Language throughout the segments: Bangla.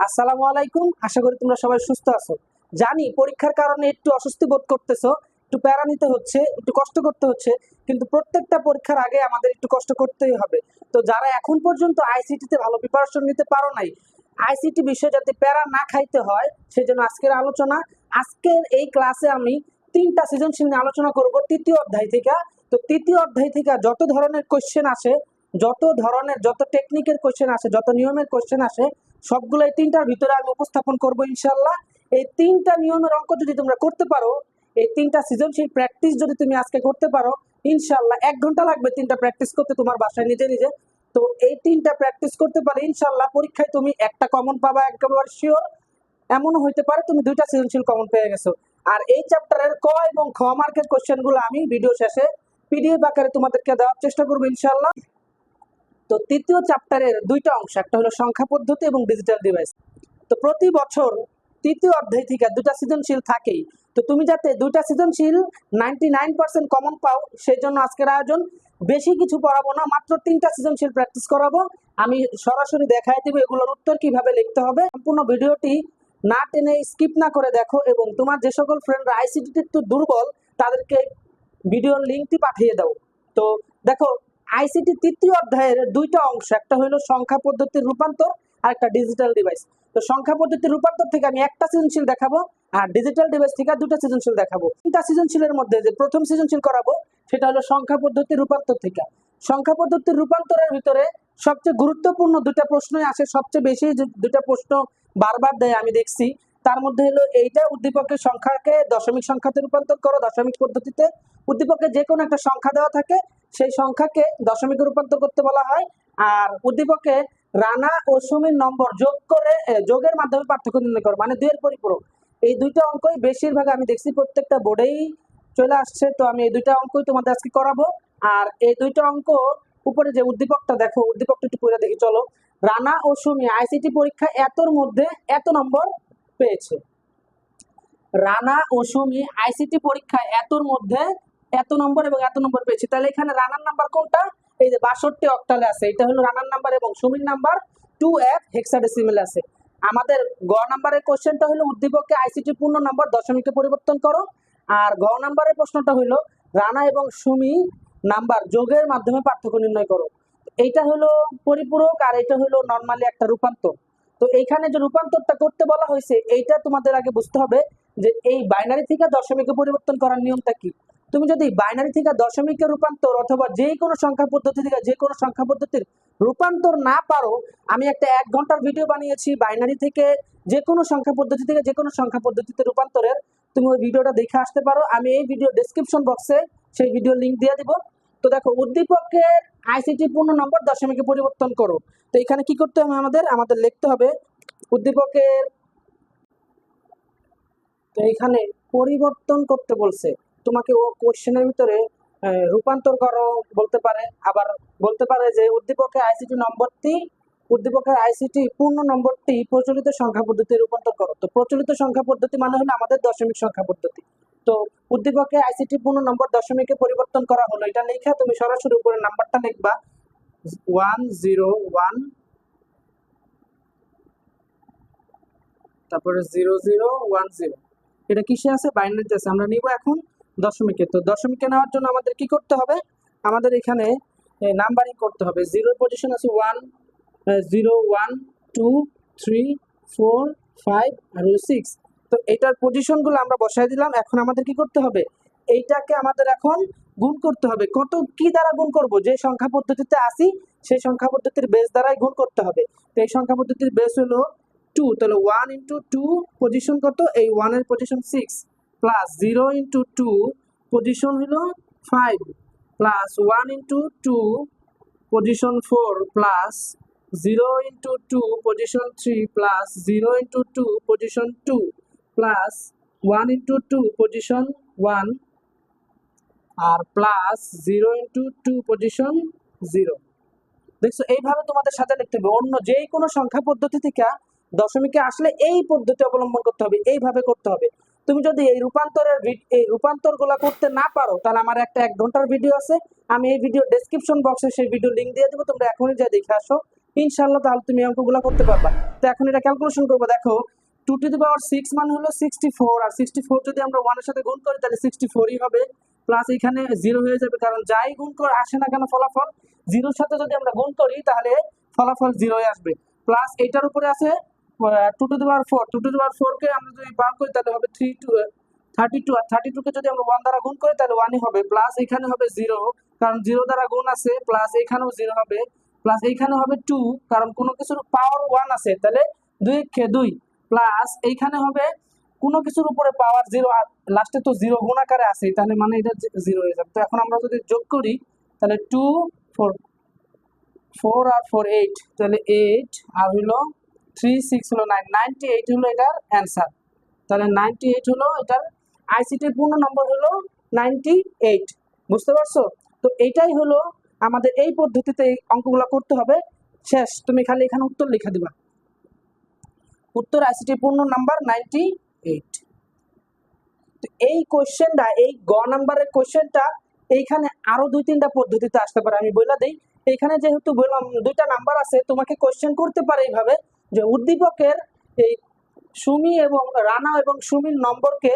আসসালামু আলাইকুম। আশা করি তোমরা সবাই সুস্থ আছো। জানি পরীক্ষার কারণে একটু অস্বস্তি বোধ করতেছো, একটু প্যারা নিতে হচ্ছে, একটু কষ্ট করতে হচ্ছে, কিন্তু প্রত্যেকটা পরীক্ষার আগে আমাদের একটু কষ্ট করতেই হবে। তো যারা এখন পর্যন্ত আইসিটিতে ভালো প্রিপারেশন নিতে পারো নাই, আইসিটি বিষয়ে যাতে প্যারা না খাইতে হয় সেজন্য আজকের আলোচনা। আজকের এই ক্লাসে আমি 3টা সৃজনশীল নিয়ে আলোচনা করব তৃতীয় অধ্যায় থেকে। তো তৃতীয় অধ্যায় থেকে যত ধরনের কোশ্চেন আসে, যত টেকনিকের কোশ্চেন আসে, যত নিয়মের কোশ্চেন আসে, সবগুলো এই 3টার ভিতরে আমি উপস্থাপন করব ইনশাআল্লাহ। এই 3টা নিয়মের অঙ্ক যদি তোমরা করতে পারো, এই 3টা সৃজনশীল প্র্যাকটিস যদি তুমি আজকে করতে পারো, ইনশাআল্লাহ 1 ঘন্টা লাগবে 3টা প্র্যাকটিস করতে তোমার বাসায় নিজে নিজে। তো এই 3টা প্র্যাকটিস করতে পারলে ইনশাআল্লাহ পরীক্ষায় তুমি একটা কমন পাবা, একেবারে শিওর। এমনও হইতে পারে তুমি 2টা সৃজনশীল কমন পেয়ে গেছো। আর এই চ্যাপ্টারের ক এবং খ মার্কের কোশ্চেনগুলো আমি ভিডিও শেষে পিডিএফ আকারে তোমাদেরকে দেওয়ার চেষ্টা করবো ইনশাআল্লাহ। তো তৃতীয় চ্যাপ্টারের 2টা অংশ, একটা হলো সংখ্যা পদ্ধতি এবং ডিজিটাল ডিভাইস। তো প্রতি বছর তৃতীয় অধ্যায় থেকে 2টা সৃজনশীল থাকেই। তো তুমি যাতে 2টা সৃজনশীল 99% কমন পাও, সেই জন্য আজকের আয়োজন। বেশি কিছু পড়াবো না, মাত্র 3টা সৃজনশীল প্র্যাকটিস করাবো। আমি সরাসরি দেখাই দেবো এগুলোর উত্তর কিভাবে লিখতে হবে। সম্পূর্ণ ভিডিওটি না টেনে স্কিপ না করে দেখো, এবং তোমার যে সকল ফ্রেন্ডরা আইসিটিতে একটু দুর্বল তাদেরকে ভিডিওর লিঙ্কটি পাঠিয়ে দাও। তো দেখো, আইসিটি তৃতীয় অধ্যায়ের 2টা অংশ, একটা হলো সংখ্যা পদ্ধতির রূপান্তর আর একটা ডিজিটাল ডিভাইস। তো সংখ্যা পদ্ধতির রূপান্তর থেকে আমি একটা সৃজনশীল দেখাবো, আর ডিজিটাল ডিভাইস থেকে 2টা সৃজনশীল দেখাবো। 3টা সৃজনশীলের মধ্যে যে প্রথম সৃজনশীল করাবো সেটা হলো সংখ্যা পদ্ধতির রূপান্তর থেকে। সংখ্যা পদ্ধতির রূপান্তরের ভিতরে সবচেয়ে গুরুত্বপূর্ণ 2টা প্রশ্নই আসে, সবচেয়ে বেশি 2টা প্রশ্ন বারবার দেয় আমি দেখছি। তার মধ্যে হলো এইটা, উদ্দীপকের সংখ্যাকে দশমিক সংখ্যাতে রূপান্তর করো দশমিক পদ্ধতিতে। উদ্দীপকে যে কোনো একটা সংখ্যা দেওয়া থাকে, সেই সংখ্যাকে দশমিকে রূপান্তর করতে বলা হয়। আর উদ্দীপকে রানা ও সুমির নম্বর যোগ করে যোগের মাধ্যমে পার্থক্য নির্ণয় করো, মানে 2 এর পরিপূরক। এই 2টা অঙ্কই বেশিরভাগ আমি দেখছি প্রত্যেকটা বোর্ডেই চলে আসছে। তো আমি এই 2টা অঙ্কই তোমাদের আজকে করাবো। আর এই 2টা অঙ্ক, উপরে যে উদ্দীপকটা দেখো, উদ্দীপকটা একটু পড়ে দেখি চলো। রানা ও সুমি আইসিটি পরীক্ষায় এতর মধ্যে এত নম্বর পেয়েছে। রানা ও সুমি আইসিটি পরীক্ষায় এতর মধ্যে এত নম্বর এবং এত নম্বর পেয়েছে। তাহলে এখানে রানার নাম্বার কোনটা? এই যে 62 অক্টালে আছে, এটা হলো রানার নাম্বার, এবং সুমির নাম্বার 2F হেক্সাডেসিমেলে আছে। আমাদের গ নাম্বারের কোশ্চেনটা হলো উদ্দীপকে আইসিটি পূর্ণ নাম্বার দশমিকে পরিবর্তন করো। আর গ নাম্বারের প্রশ্নটা হলো রানা এবং সুমি নাম্বার যোগের মাধ্যমে পার্থক্য নির্ণয় করো। এইটা হলো পরিপূরক, আর এটা হলো নরমালি একটা রূপান্তর। তো এইখানে যে রূপান্তরটা করতে বলা হয়েছে, এইটা তোমাদের আগে বুঝতে হবে যে এই বাইনারি থেকে দশমিকে পরিবর্তন করার নিয়মটা কি। তুমি যদি বাইনারি থেকে দশমিকে রূপান্তর অথবা যে কোনো সংখ্যা পদ্ধতি থেকে যে কোনো সংখ্যা পদ্ধতির রূপান্তর না পারো, আমি একটা 1 ঘন্টার ভিডিও বানিয়েছি বাইনারি থেকে যে কোনো সংখ্যা পদ্ধতি থেকে যে কোনো সংখ্যা পদ্ধতিতে রূপান্তরের। তুমি ওই ভিডিওটা দেখে আসতে পারো, আমি এই ভিডিও ডেসক্রিপশন বক্সে সেই ভিডিও লিঙ্ক দিয়ে দিব। তো দেখো, উদ্দীপকের আইসিটি পূর্ণ নম্বর দশমিকে পরিবর্তন করো। তো এখানে কি করতে হবে, আমাদের লিখতে হবে উদ্দীপকের, তো এখানে পরিবর্তন করতে বলছে তোমাকে, ও কোশ্চেনের ভিতরে রূপান্তর করো বলতে পারে, আবার বলতে পারে যে উদ্দীপকের আইসিটি পূর্ণ নম্বরটি প্রচলিত সংখ্যা পদ্ধতি রূপান্তর করো। তো প্রচলিত সংখ্যা পদ্ধতি মানে হলো আমাদের দশমিক সংখ্যা পদ্ধতি। তো উদ্দীপকে আইসিটি পূর্ণ নম্বর দশমিকে পরিবর্তন করা হলো, এটা লেখা তুমি সরাসরি উপরে নাম্বারটা লিখবা 101, তারপরে 0010। এটা কিসে আছে? বাইনারিতে আছে। আমরা নিব এখন দশমিকে। তো দশমিকে নেওয়ার জন্য আমাদের কি করতে হবে? আমাদের এখানে নাম্বারিং করতে হবে। 0 পজিশন আছে 1, 0, 1, 2, 3, 4, 5 আর 6। তো এটার পজিশনগুলো আমরা বসাই দিলাম। এখন আমাদের কি করতে হবে? এইটাকে আমাদের এখন গুণ করতে হবে। কত কি দ্বারা গুণ করব? যে সংখ্যা পদ্ধতিতে আসি সেই সংখ্যা পদ্ধতির বেস দ্বারাই গুণ করতে হবে। তো এই সংখ্যা পদ্ধতির বেস হলো 2, তাহলে 1 ইন্টু 2 পজিশন কত? এই 1 এর পজিশন 6, প্লাস 0 ইন্টু 2 পজিশন হলো 5, plus 1 into 2 position 4, plus 0 into 2 position 3, plus 0 into 2 position 2, plus 1 into 2 position 1, আর প্লাস 0 ইন্টু 2 পজিশন 0। দেখছো, এইভাবে তোমাদের সাথে লিখতে হবে। অন্য যে কোনো সংখ্যা পদ্ধতি থেকে দশমিকে আসলে এই পদ্ধতি অবলম্বন করতে হবে, এইভাবে করতে হবে। তুমি যদি এই রূপান্তরগুলো করতে না পারো, তাহলে আমার একটা 1 ঘন্টার ভিডিও আছে, আমি এই ভিডিও ডেসক্রিপশন বক্সে সেই ভিডিও লিঙ্ক দিয়ে দেবো, তোমরা এখনই যা দেখে আসো। ইনশাল্লাহ তাহলে তুমি অঙ্কগুলো করতে পারবা। তো এখন এটা ক্যালকুলেশন করবো, দেখো 2 to the power 6 মানে হলো 64, আর 64 যদি আমরা 1 এর সাথে গুণ করি তাহলে 64ই হবে, প্লাস এখানে 0 হয়ে যাবে, কারণ যাই গুণ করে আসে না কেন ফলাফল 0-র সাথে যদি আমরা গুণ করি তাহলে ফলাফল 0 আসবে। প্লাস এটার উপরে আছে 2 to the power 4, 2 to the power 4 কে আমরা যদি বার করি তাহলে হবে 32, আর 32 কে যদি আমরা 1 দ্বারা গুণ করি তাহলে 1ই হবে, প্লাস এখানে হবে 0 কারণ 0 দ্বারা গুণ আছে, প্লাস এখানেও 0 হবে, প্লাস এইখানে হবে 2 কারণ কোনো কিছুর পাওয়ার 1 আছে তাহলে 2 প্লাস এইখানে হবে কোনো কিছুর উপরে পাওয়ার 0 আর লাস্টে তো 0 গুণ আকারে আছে, তাহলে মানে এটা 0 হয়ে যাবে। তো এখন আমরা যদি যোগ করি তাহলে 2 4 4 আর 4 8, তাহলে 8 আর হলো 3 6 হলো 9, 98 হলো এটার অ্যান্সার। তাহলে 98 হলো এটার আইসিটির পূর্ণ নম্বর হলো 98। বুঝতে পারছো? তো এইটাই হলো আমাদের এই পদ্ধতিতে এই অঙ্কগুলো করতে হবে। শেষ, তুমি খালি এখানে উত্তর লিখে দিবা। উত্তর আইসিটির পূর্ণ নাম্বার 98। তো এই কোশ্চেনটা, এই গ নাম্বারের কোশ্চেনটা এইখানে আরো 2-3টা পদ্ধতিতে আসতে পারে, আমি বলে দেই। এইখানে যেহেতু বললাম 2টা নাম্বার আছে, তোমাকে কোশ্চেন করতে পারে এইভাবে যে উদ্দীপকের এই সুমি এবং রানা এবং সুমির নম্বরকে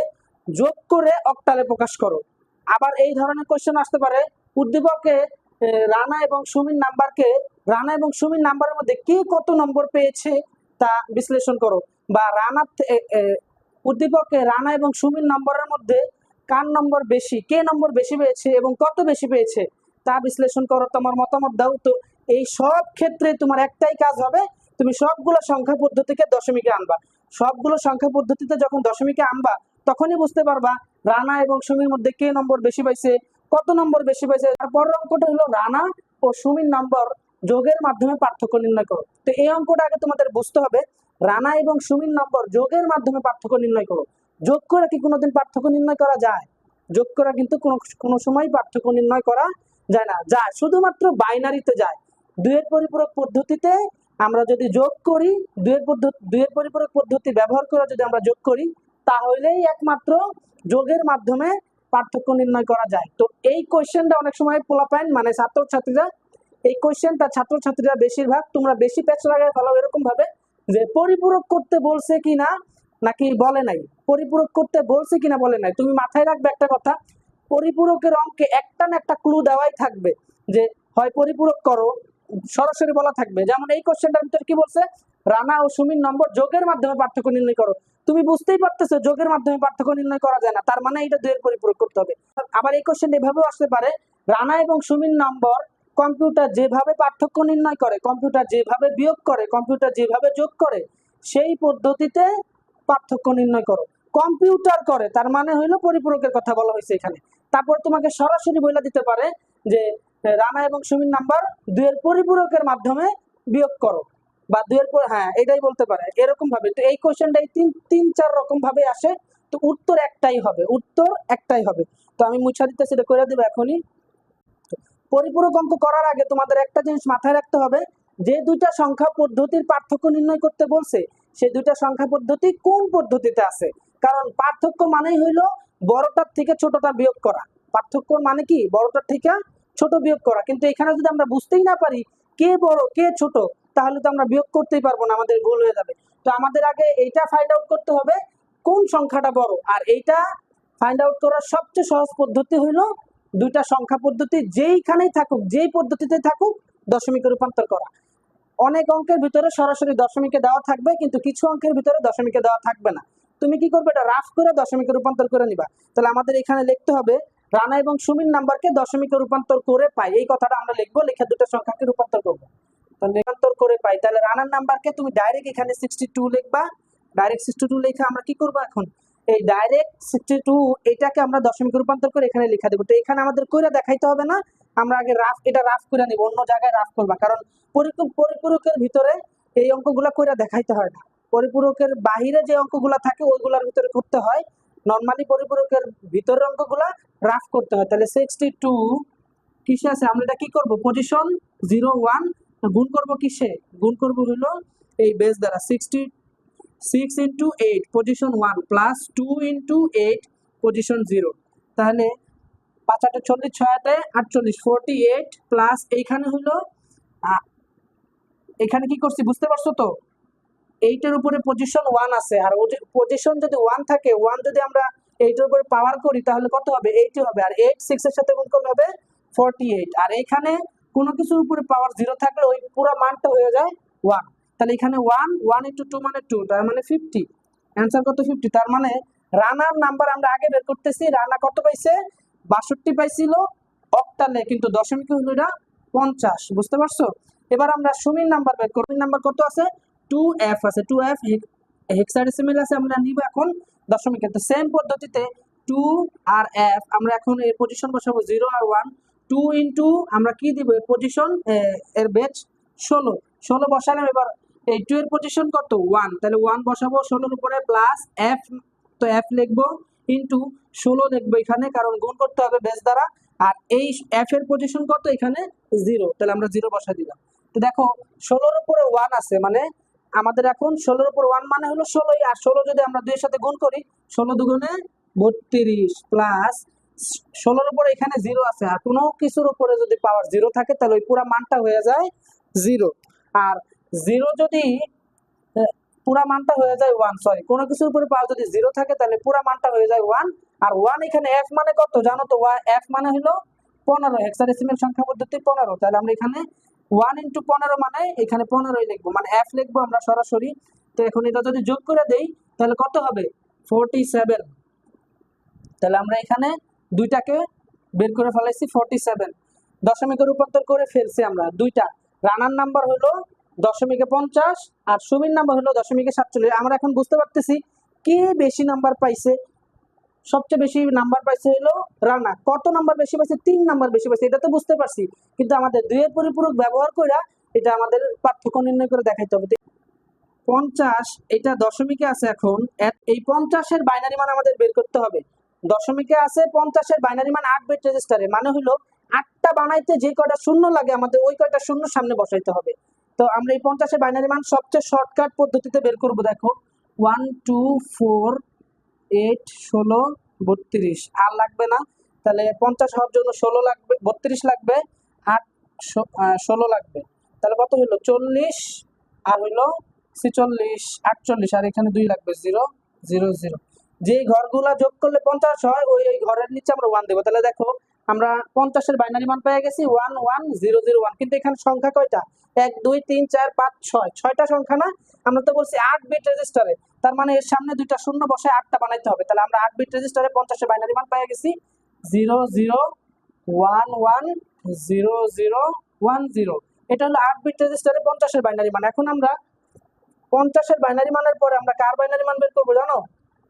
যোগ করে অক্টালে প্রকাশ করো। আবার এই ধরনের কোশ্চেন আসতে পারে উদ্দীপকে রানা এবং সুমির নাম্বারের মধ্যে কে কত নম্বর পেয়েছে তা বিশ্লেষণ করো, বা উদ্দীপকে রানা এবং সুমির নম্বরের মধ্যে কার নম্বর বেশি, কে নম্বর বেশি পেয়েছে এবং কত বেশি পেয়েছে তা বিশ্লেষণ করো, তোমার মতামত দাও। তো এই সব ক্ষেত্রে তোমার একটাই কাজ হবে, তুমি সবগুলো সংখ্যা পদ্ধতিকে দশমিকে আনবা। সবগুলো সংখ্যা পদ্ধতিতে যখন দশমিকে আনবা তখনই বুঝতে পারবা রানা এবং সুমির মধ্যে কে নম্বর বেশি পাইছে, কত নম্বর বেশি পাইছে। তারপর অঙ্কটা হলো রানা ও সুমির নম্বর যোগের মাধ্যমে পার্থক্য নির্ণয় করো। তো এই অঙ্কটা আগে তোমাদের বুঝতে হবে, রানা এবং সুমির নম্বর যোগের মাধ্যমে পার্থক্য নির্ণয় করো। যোগ করে কি কোনোদিন পার্থক্য নির্ণয় করা যায়? যোগ করা কিন্তু কোনো সময় পার্থক্য নির্ণয় করা যায় না, যায় শুধুমাত্র বাইনারিতে যায়। দুইয়ের পরিপূরক পদ্ধতিতে আমরা যদি যোগ করি, দুইয়ের পরিপূরক পদ্ধতি ব্যবহার করে যদি আমরা যোগ করি তাহলেই একমাত্র যোগের মাধ্যমে পার্থক্য নির্ণয় করা যায়। তো এই কোশ্চেনটা অনেক সময় পোলাপাইন মানে ছাত্রছাত্রীরা, এই কোশ্চেনটা ছাত্রছাত্রীরা বেশিরভাগ তোমরা বেশি প্যাচ লাগায় ফেলো এরকম ভাবে যে পরিপূরক করতে বলছে কিনা নাকি বলে নাই, পরিপূরক করতে বলছে কিনা বলে নাই। তুমি মাথায় রাখবে একটা কথা, পরিপূরকের অঙ্কে একটা না একটা ক্লু দেওয়াই থাকবে যে হয় পরিপূরক করো, সরাসরি বলা থাকবে। যেমন এই কোশ্চেনটার ভিতরে কি বলছে, রানা ও সুমির নম্বর যোগের মাধ্যমে পার্থক্য নির্ণয় করো। তুমি বুঝতেই পারতেছো যোগের মাধ্যমে পার্থক্য নির্ণয় করা যায় না, তার মানে এটা দুইয়ের পরিপূরক করতে হবে। আবার এই কোশ্চেন এভাবেও আসতে পারে, রানা এবং সুমির নম্বর কম্পিউটার যেভাবে পার্থক্য নির্ণয় করে, কম্পিউটার যেভাবে বিয়োগ করে, কম্পিউটার যেভাবে যোগ করে সেই পদ্ধতিতে পার্থক্য নির্ণয় করো। কম্পিউটার করে তার মানে হইলো পরিপূরকের কথা বলা হয়েছে এখানে। তারপর তোমাকে সরাসরি বলে দিতে পারে যে রানা এবং সুমির নাম্বার দুইয়ের পরিপূরকের মাধ্যমে বিয়োগ করো, বা দুইয়ের হ্যাঁ এটাই বলতে পারে এরকম ভাবে। তো এই কোশ্চেনটাই তিন চার রকম ভাবে আসে। তো উত্তর একটাই হবে, উত্তর একটাই হবে। তো আমি মুছা দিতে সেটা করে দেবো এখনই। পরিপূরক অঙ্ক করার আগে তোমাদের একটা জিনিস মাথায় রাখতে হবে, যে দুইটা সংখ্যা পদ্ধতির পার্থক্য নির্ণয় করতে বলছে সেই দুইটা সংখ্যা পদ্ধতি কোন পদ্ধতিতে আছে। কারণ পার্থক্য মানেই হইলো বড়টার থেকে ছোটটা বিয়োগ করা। পার্থক্য মানে কি বড়টার থেকে ছোট বিয়োগ করা। কিন্তু এখানে যদি আমরা বুঝতেই না পারি কে বড় কে ছোট তাহলে তো আমরা বিয়োগ করতেই পারবো না, আমাদের ভুল হয়ে যাবে। তো আমাদের আগে এইটা ফাইন্ড আউট করতে হবে কোন সংখ্যাটা বড়, আর এইটা ফাইন্ড আউট করার সবচেয়ে সহজ পদ্ধতি হইলো দুইটা সংখ্যা পদ্ধতি যেইখানেই থাকুক, যেই পদ্ধতিতে থাকুক দশমিকে রূপান্তর করা। অনেক অঙ্কের ভিতরে সরাসরি দশমিকে দেওয়া থাকবে, কিন্তু কিছু অঙ্কের ভিতরে দশমিকে দেওয়া থাকবে না। তুমি কি করবে, এটা রাফ করে দশমিকে রূপান্তর করে নিবা। তাহলে আমাদের এখানে লিখতে হবে রানা এবং সুমির নাম্বারকে দশমিকে রূপান্তর করে পাই, এই কথাটা আমরা লিখবো, লিখে দুটো সংখ্যাকে রূপান্তর করবো। তাহলে রূপান্তর করে পাই, তাহলে রানার নাম্বারকে তুমি ডাইরেক্ট এখানে 62 লিখবা। ডাইরেক্ট 62 লিখে আমরা কি করবো, এখন এই ডাইরেক্ট 62 এটাকে আমরা দশমিকে রূপান্তর করে এখানে লিখে দেবো। তো এখানে আমাদের কইরা দেখাইতে হবে না, আমরা আগে এটা রাফ করে নিব, অন্য জায়গায় রাফ করবা, কারণ পরিপূরকের ভিতরে এই অঙ্কগুলা কইরা দেখাইতে হয় না। পরিপূরকের বাহিরে যে অঙ্কগুলা থাকে ওইগুলার ভিতরে করতে হয়, নর্মালি পরিপূরকের ভিতরের অঙ্কগুলা রাফ করতে হয়। তাহলে 62 কিসে আছে, আমরা এটা কি করব, পজিশন 01 গুণ করব কিসে, গুণ করব হলো এই বেস দ্বারা 6 into 8 position 1 plus 2 into 8 position 0। তাহলে 5 8 40 6 8 48 প্লাস এইখানে হলো এখানে কি করছি বুঝতে পারছো তো? 8 এর উপরে পজিশন 1 আছে, আর পজিশন যদি 1 থাকে, 1 যদি আমরা 8 এর উপরে পাওয়ার করি তাহলে কত হবে? 80 হবে, আর 8 6 এর সাথে গুণ করলে হবে 48। আর এখানে কোনো কিছুর উপরে পাওয়ার 0 থাকলে ওই পুরো মানটা হয়ে যায় 1। তাহলে এখানে 1 1 * 2 মানে 2, তার মানে 50। অ্যানসার কত? 50। তার মানে রানার নাম্বার আমরা আগে বের করতেছি। রানা কত পাইছে? 62 পাইছিল অক্টালে, কিন্তু দশমিকে হলো এটা 50। বুঝতে পারছো? এবার আমরা সুমির নাম্বার বের করব। নাম্বার কত আছে? 2f আছে, 2f হেক্সাডেসিমাল আছে, আমরা নিব এখন দশমিকে। তো সেম পদ্ধতিতে 2 আর f আমরা এখন এর পজিশন বসাবো 0 আর 1। 2 ইনটু আমরা কি দিব এর পজিশন, এর বেচ 16 16 বসালাম। এবার এই 2 এর পজিশন কত? 1, তাহলে 1 বসাবো 16 এর উপরে প্লাস f, তো f লিখবো ইনটু 16 লিখবো এখানে, কারণ গুণ করতে হবে বেস দ্বারা। আর এই f এর পজিশন কত? এখানে 0, তাহলে আমরা 0 বসা দিলাম। তো দেখো 16 এর উপরে 1 আছে, মানে আমাদের এখন 16 এর উপর 1 মানে হলো 16, আর 16 যদি আমরা 2 এর সাথে গুণ করি 16 দুগুণে 32 প্লাস 16 এর উপরে এখানে 0 আছে, আর কোনো কিছুর উপরে যদি পাওয়ার 0 থাকে তাহলে ওই পুরো মানটা হয়ে যায় 0। আর 0 যদি পুরা মানটা হয়ে যায় 1, সরি, কোনো কিছুর উপরে পাওয়ার যদি 0 থাকে তাহলে পুরা মানটা হয়ে যায় 1। আর 1 এখানে f মানে কত জানো তো? f মানে হলো 15, হেক্সাডেসিমাল সংখ্যা পদ্ধতি 15। তাহলে আমরা এখানে 1 * 15 মানে এখানে 15ই লিখবো, মানে f লিখবো আমরা সরাসরি। তো এখন এটা যদি যোগ করে দেই তাহলে কত হবে? 47। তাহলে আমরা এখানে দুইটাকে বের করে ফেলাইছি 47, দশমিকে রূপান্তর করে ফেলছি আমরা দুইটা। রানার নাম্বার হলো দশমিকে 50 আর সুমির নাম্বার হলো দশমিকে 47। আমরা এখন বুঝতে পারতেছি কে বেশি নাম্বার পাইছে। সবচেয়ে বেশি নাম্বার পাইছে হলো রানা। কত নাম্বার বেশি পাইছে? 3 নাম্বার বেশি পাইছে, এটা তো বুঝতে পারছি, কিন্তু আমাদের 2 এর পরিপূরক ব্যবহার করে এটা আমাদের পার্থক্য নির্ণয় করে দেখাইতে হবে। 50 এটা দশমিকে আছে, এখন এই 50 এর বাইনারি মান আমাদের বের করতে হবে। দশমিকে আছে 50 এর বাইনারি মান 8 বিট রেজিস্টারে, মানে হলো 8টা বানাইতে যে কয়টা শূন্য লাগে আমাদের ওই কয়টা শূন্য সামনে বসাইতে হবে। তো আমরা এই 50 এর বাইনারি মান সবচেয়ে শর্টকাট পদ্ধতিতে বের করব। দেখো 1 2 4 8 16 32, আর লাগবে না। তাহলে 50 হওয়ার জন্য 16 লাগবে, 32 লাগবে, 8 16 লাগবে, তাহলে কত হলো? 40 আর হইলো 46 48, আর এখানে 2 লাগবে, 0 0 0। যে ঘরগুলা যোগ করলে 50 হয় ওই ঘরের নিচে আমরা 1 দেব। তাহলে দেখো আমরা 50 এর বাইনারি মান পেয়ে গেছি 1 1 0 0 1। কিন্তু এখানে সংখ্যা কয়টা? 1 2 3 4 5 6, 6টা সংখ্যা না? আমরা তো বলছি 8 বিট রেজিস্টারে, তার মানে এর সামনে দুইটা শূন্য বসায় 8টা বানাইতে হবে। তাহলে আমরা 8 বিট রেজিস্টারে 50 এর বাইনারি মান পেয়ে গেছি 0 0 1 1 0 0 1 0। এটা হলো 8 বিট রেজিস্টারে 50 এর বাইনারি মান। এখন আমরা 50 এর বাইনারি মানের পরে আমরা কার বাইনারি মান বের করব জানো?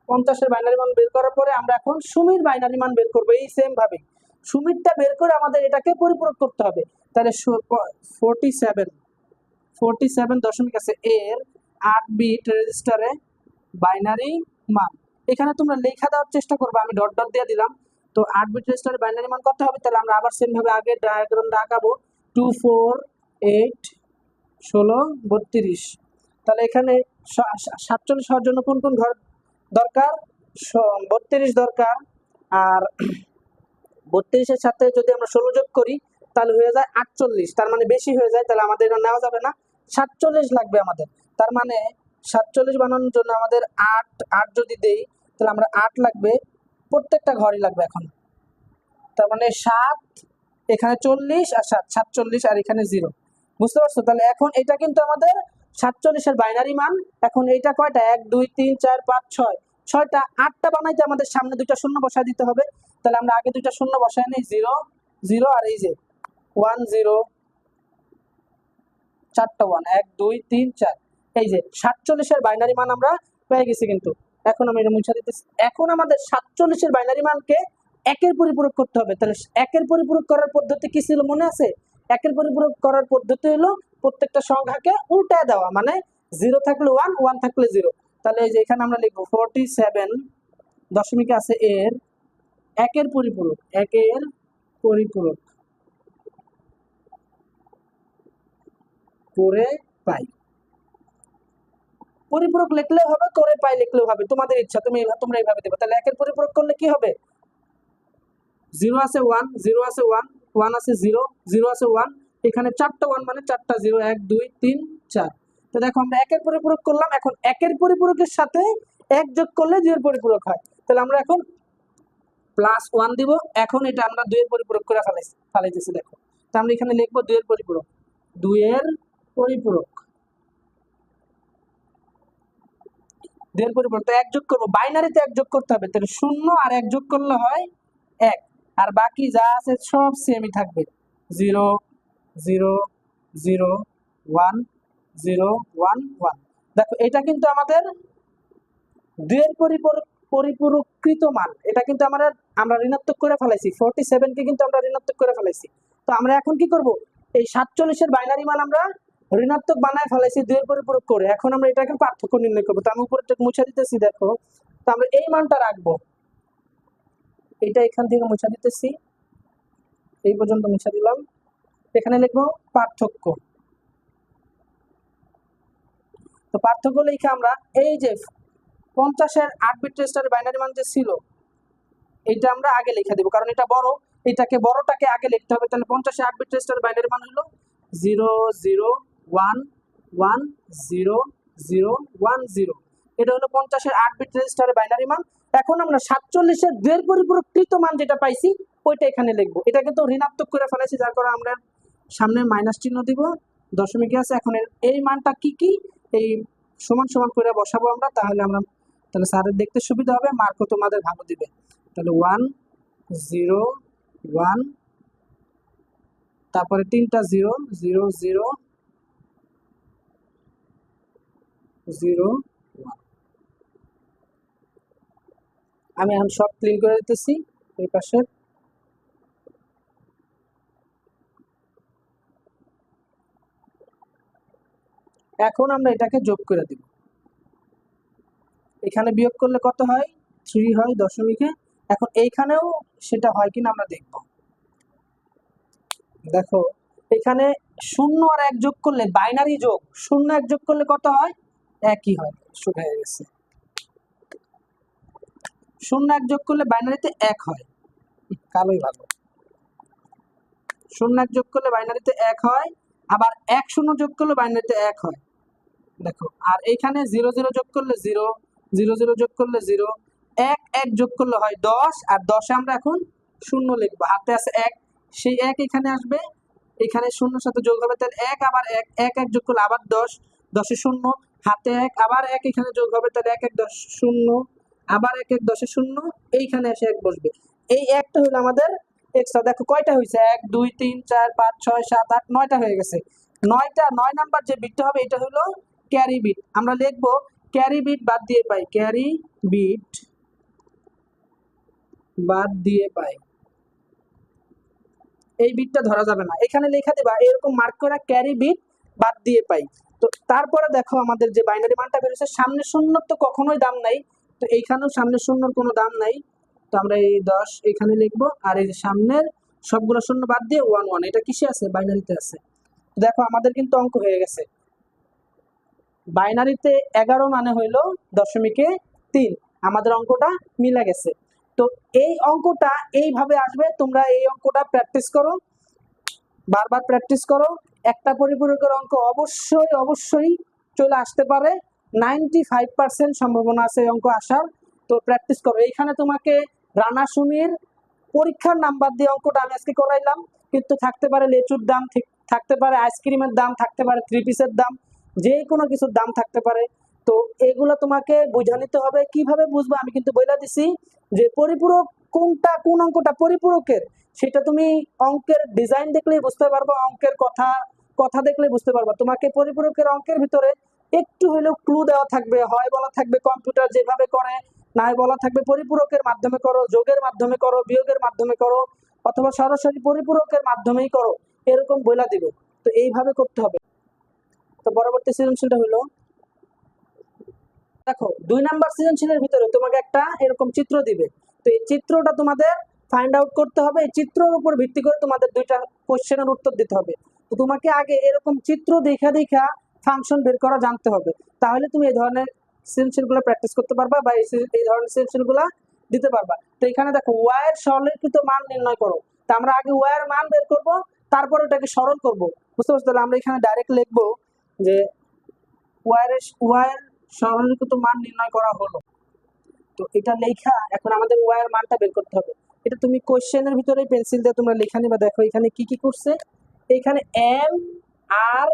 50 এর বাইনারি মান বের করার পরে আমরা এখন সুমির বাইনারি মান বের করব। এই সেম ভাবে সুমিরটা বের করে আমাদের এটাকে পরিপূরক করতে হবে। তাহলে 47 দশমিক আছে এর 8 বিট রেজিস্টারে বাইনারি মান। এখানে তোমরা লেখা দেওয়ার চেষ্টা করবে, আমি ডট ডট দিয়ে দিলাম। তো 8 বিট রেজিস্টারে বাইনারি মান কত হবে? তাহলে আমরা আবার সেম ভাবে আগে ডায়াগ্রামটা আঁকাবো। 2 4 8 16 32। তাহলে এখানে 47 হওয়ার জন্য কোন কোন ঘর দরকার? 32 দরকার, আর 32 এর সাথে যদি আমরা 16 যোগ করি তাহলে হয়ে যায় 48, তার মানে বেশি হয়ে যায়। তাহলে আমাদের এটা নেওয়া যাবে না, 47 লাগবে আমাদের। তার মানে 47 বানানোর জন্য আমাদের 8 যদি দেই তাহলে আমরা 8 লাগবে, প্রত্যেকটা ঘরই লাগবে এখন। তার মানে 7, এখানে 40 আর 7 47, আর এখানে 0। বুঝতে পারছো? তাহলে এখন এটা কিন্তু আমাদের 47 এর বাইনারি মান। এখন এইটা কয়টা? 1 2 3 4 5 6, 6টা। 8টা বানাইতে আমাদের সামনে দুইটা শূন্য বসায় দিতে হবে। তাহলে আমরা আগে দুইটা শূন্য বসায় নিই, 0 0, আর এই যে 1 0, 4টা 1 1 2 3 4। এই যে 47 এর বাইনারি মান আমরা পেয়ে গেছি। কিন্তু এখন আমি এটা মুছে দিতেছি। এখন আমাদের 47 এর বাইনারি মানকে একের পরিপূরক করতে হবে। তাহলে একের পরিপূরক করার পদ্ধতি কি ছিল মনে আছে? একের পরিপূরক করার পদ্ধতি হলো প্রত্যেকটা সংখ্যাকে উল্টায় দেওয়া, মানে 0 থাকলে 1 1 থাকলে 0। তাহলে এই যে এখানে আমরা লিখবো 47 দশমিকে আছে এর একের পরিপূরক করে পাই। পরিপূরক লিখলেও হবে, করে পাই লিখলেও হবে, তোমাদের ইচ্ছা, তোমরা এইভাবে দেবে। তাহলে একের পরিপূরক করলে কি হবে? 0 আছে 1 0 আছে 1 1 আছে 0 0 আছে 1 এখানে 4টা 1 মানে 4টা 0, 1 2 3 4। তো দেখো আমরা একের পরিপূরক করলাম, এখন একের পরিপূরকের সাথে 1 যোগ করলে 2 এর পরিপূরক হয়। তাহলে আমরা এখন +1 দিব। এখন এটা আমরা 2 এর পরিপূরক করে ফেলাইতেছি দেখো। তো আমরা এখানে লিখবো 2 এর পরিপূরক, 2 এর পরিপূরক, 2 এর পরিপূরক। তো 1 যোগ করব, বাইনারিতে 1 যোগ করতে হবে, তাহলে 0 আর 1 যোগ করলে হয় 1, আর বাকি যা আছে সব সেমই থাকবে, 0 0 0 1 0 1 1। দেখো এটা কিন্তু আমাদের 2 এর পরিপূরককৃত মান, এটা কিন্তু আমরা ঋণাত্মক করে ফেলাইছি, 47 কে কিন্তু আমরা ঋণাত্মক করে ফেলাইছি। তো আমরা এখন কি করব, এই 47 এর বাইনারি মান আমরা ঋণাত্মক বানায় ফেলাইছি 2 এর পরিপূরক করে। এখন আমরা এটাকে পার্থক্য নির্ণয় করব। তো আমি উপরে মুছে দিতেছি দেখো। তো আমরা এই মানটা রাখবো, এটা এখান থেকে মুছে দিতেছি, এই পর্যন্ত মুছে দিলাম। এখানে লিখবো পার্থক্য। তো পার্থক্য লিখে আমরা এই যে 50 এর 8 বিট রেজিস্টারের বাইনারি মান যে ছিল এটা আমরা আগে লিখে দেব, কারণ এটা বড়, বড়টাকে আগে লিখতে হবে। তাহলে 50 এর 8 বিট রেজিস্টারের বাইনারি মান হলো 0 0 1 1 0 0 1 0। এটা হলো 50 এর 8 বিট রেজিস্টারের বাইনারি মান। এখন আমরা 47 এর 2 এর পরিপূরককৃত মান যেটা পাইছি ওইটা এখানে লিখবো। এটা কিন্তু ঋণাত্মক করে ফেলেছি, যার কারণে আমরা সামনে মাইনাস চিহ্ন দিব, দশমিকে আছে। এখন এই মানটা কি এই সমান সমান করে বসাবো আমরা, তাহলে স্যারের দেখতে সুবিধা হবে, মার্কও তোমাদের ভালো দিবে। তাহলে 1 0 1, তারপরে 3টা 0 0 0 0 1। আমি এখন সব ক্লিন করে দিতেছি এই পাশে। এখন আমরা এটাকে যোগ করে দিব, এখানে বিয়োগ করলে কত হয়, 3 হয় দশমিকে। এখন এইখানেও সেটা হয় কিনা আমরা দেখব। দেখো এখানে 0 আর 1 যোগ করলে, বাইনারি যোগ, 0 1 যোগ করলে কত হয়, একই হয়। শুরু হয়ে গেছে, 0 1 যোগ করলে বাইনারিতে 1 হয়, কালোই ভালো। 0 1 যোগ করলে বাইনারিতে 1 হয়, আবার 1 0 যোগ করলে বাইনারিতে 1 হয়। দেখো আর এইখানে 0 0 যোগ করলে 0 0 0 যোগ করলে 0, 1 1 যোগ করলে হয় 10, আর 10 এ আমরা এখন 0 লিখবো, হাতে আছে 1, সেই 1 এখানে আসবে, এখানে 0 সাথে যোগ হবে, তাহলে 1 আবার 1 1 1 যোগ করলে আবার 10 10 এ 0, হাতে 1 আবার 1 এখানে যোগ হবে, তাহলে 1 1 10 0, আবার 1 1 10 এ 0, এইখানে এসে 1 বসবে। এই একটা হলো আমাদের এক্সট্রা। দেখো কয়টা হয়েছে, 1 2 3 4 5 6 7 8 9টা হয়ে গেছে। 9 নাম্বার যে বিটটা হবে এটা হলো ক্যারি বিট। আমরা লিখবো ক্যারি বিট বাদ দিয়ে পাই, ক্যারি বিট বাদ দিয়ে পাই, এই বিটটা ধরা যাবে না, এখানে লেখা দেবা এরকম মার্ক করা, ক্যারি বিট বাদ দিয়ে পাই। তো তারপরে দেখো আমাদের যে বাইনারি মানটা বেরোছে, সামনে শূন্য তো কখনোই দাম নাই, তো এইখানেও সামনে শূন্যর কোনো দাম নাই। তো আমরা এই 10 এখানে লিখবো, আর এই যে সামনের সবগুলো শূন্য বাদ দিয়ে 1 1, এটা কিসে আছে, বাইনারিতে আছে। দেখো আমাদের কিন্তু অঙ্ক হয়ে গেছে, বাইনারিতে 11 মানে হইলো দশমিকে 3, আমাদের অঙ্কটা মিলে গেছে। তো এই অঙ্কটা এইভাবে আসবে, তোমরা এই অঙ্কটা প্র্যাকটিস করো, বারবার প্র্যাকটিস করো। একটা পরিপূরকের অঙ্ক অবশ্যই অবশ্যই চলে আসতে পারে, 95% সম্ভাবনা আছে এই অঙ্ক আসার। তো প্র্যাকটিস করো। এইখানে তোমাকে রানা সুমির পরীক্ষার নাম্বার দিয়ে অঙ্কটা আমি আজকে করাইলাম, কিন্তু থাকতে পারে লেচুর দাম, ঠিক থাকতে পারে আইসক্রিমের দাম, থাকতে পারে 3 পিসের দাম, যে কোনো কিছুর দাম থাকতে পারে। তো এগুলো তোমাকে বুঝা নিতে হবে। কিভাবে বুঝবো আমি কিন্তু বলে দিছি, যে পরিপূরক কোনটা, কোন অঙ্কটা পরিপূরকের, সেটা তুমি অঙ্কের ডিজাইন দেখলেই বুঝতে পারবো, অঙ্কের কথা দেখলে বুঝতে পারবা। তোমাকে পরিপূরকের অঙ্কের ভিতরে একটু হলেও ক্লু দেওয়া থাকবে, হয় বলা থাকবে কম্পিউটার যেভাবে করে, নাই বলা থাকবে পরিপূরকের মাধ্যমে করো, যোগের মাধ্যমে করো, বিয়োগের মাধ্যমে করো, অথবা সরাসরি পরিপূরকের মাধ্যমেই করো, এরকম বইলা দিবে। তো এইভাবে করতে হবে। তো পরবর্তী সৃজনশীলটা হলো, দেখো 2 নাম্বার সৃজনশীলের ভিতরে তোমাকে একটা এরকম চিত্র দিবে। তো এই চিত্রটা তোমাদের ফাইন্ড আউট করতে হবে, এই চিত্রের উপর ভিত্তি করে তোমাদের 2টা কোশ্চেনের উত্তর দিতে হবে। তো তোমাকে আগে এরকম চিত্র দেখা ফাংশন বের করা জানতে হবে, তাহলে তুমি এই ধরনের সৃজনশীলগুলো প্র্যাকটিস করতে পারবা, বা এই ধরনের সৃজনশীলগুলো দিতে পারবা। তো এখানে দেখো ওয়াই এর সরলীকৃত মান নির্ণয় করো। তো আমরা আগে ওয়াই এর মান বের করব, তারপর ওটাকে সরল করব, বুঝতে পারছো? তাহলে আমরা এখানে ডাইরেক্ট লিখবো যে ওয়াই এর সরলীকৃত মান নির্ণয় করা হলো। তো এটা লেখা এখন আমাদের ওয়াই এর মানটা বের করতে হবে। এটা তুমি কোশ্চেনের ভিতরে পেন্সিল দিয়ে তোমরা লেখা নিবা। দেখো এখানে কি কি করছে, এখানে এম আর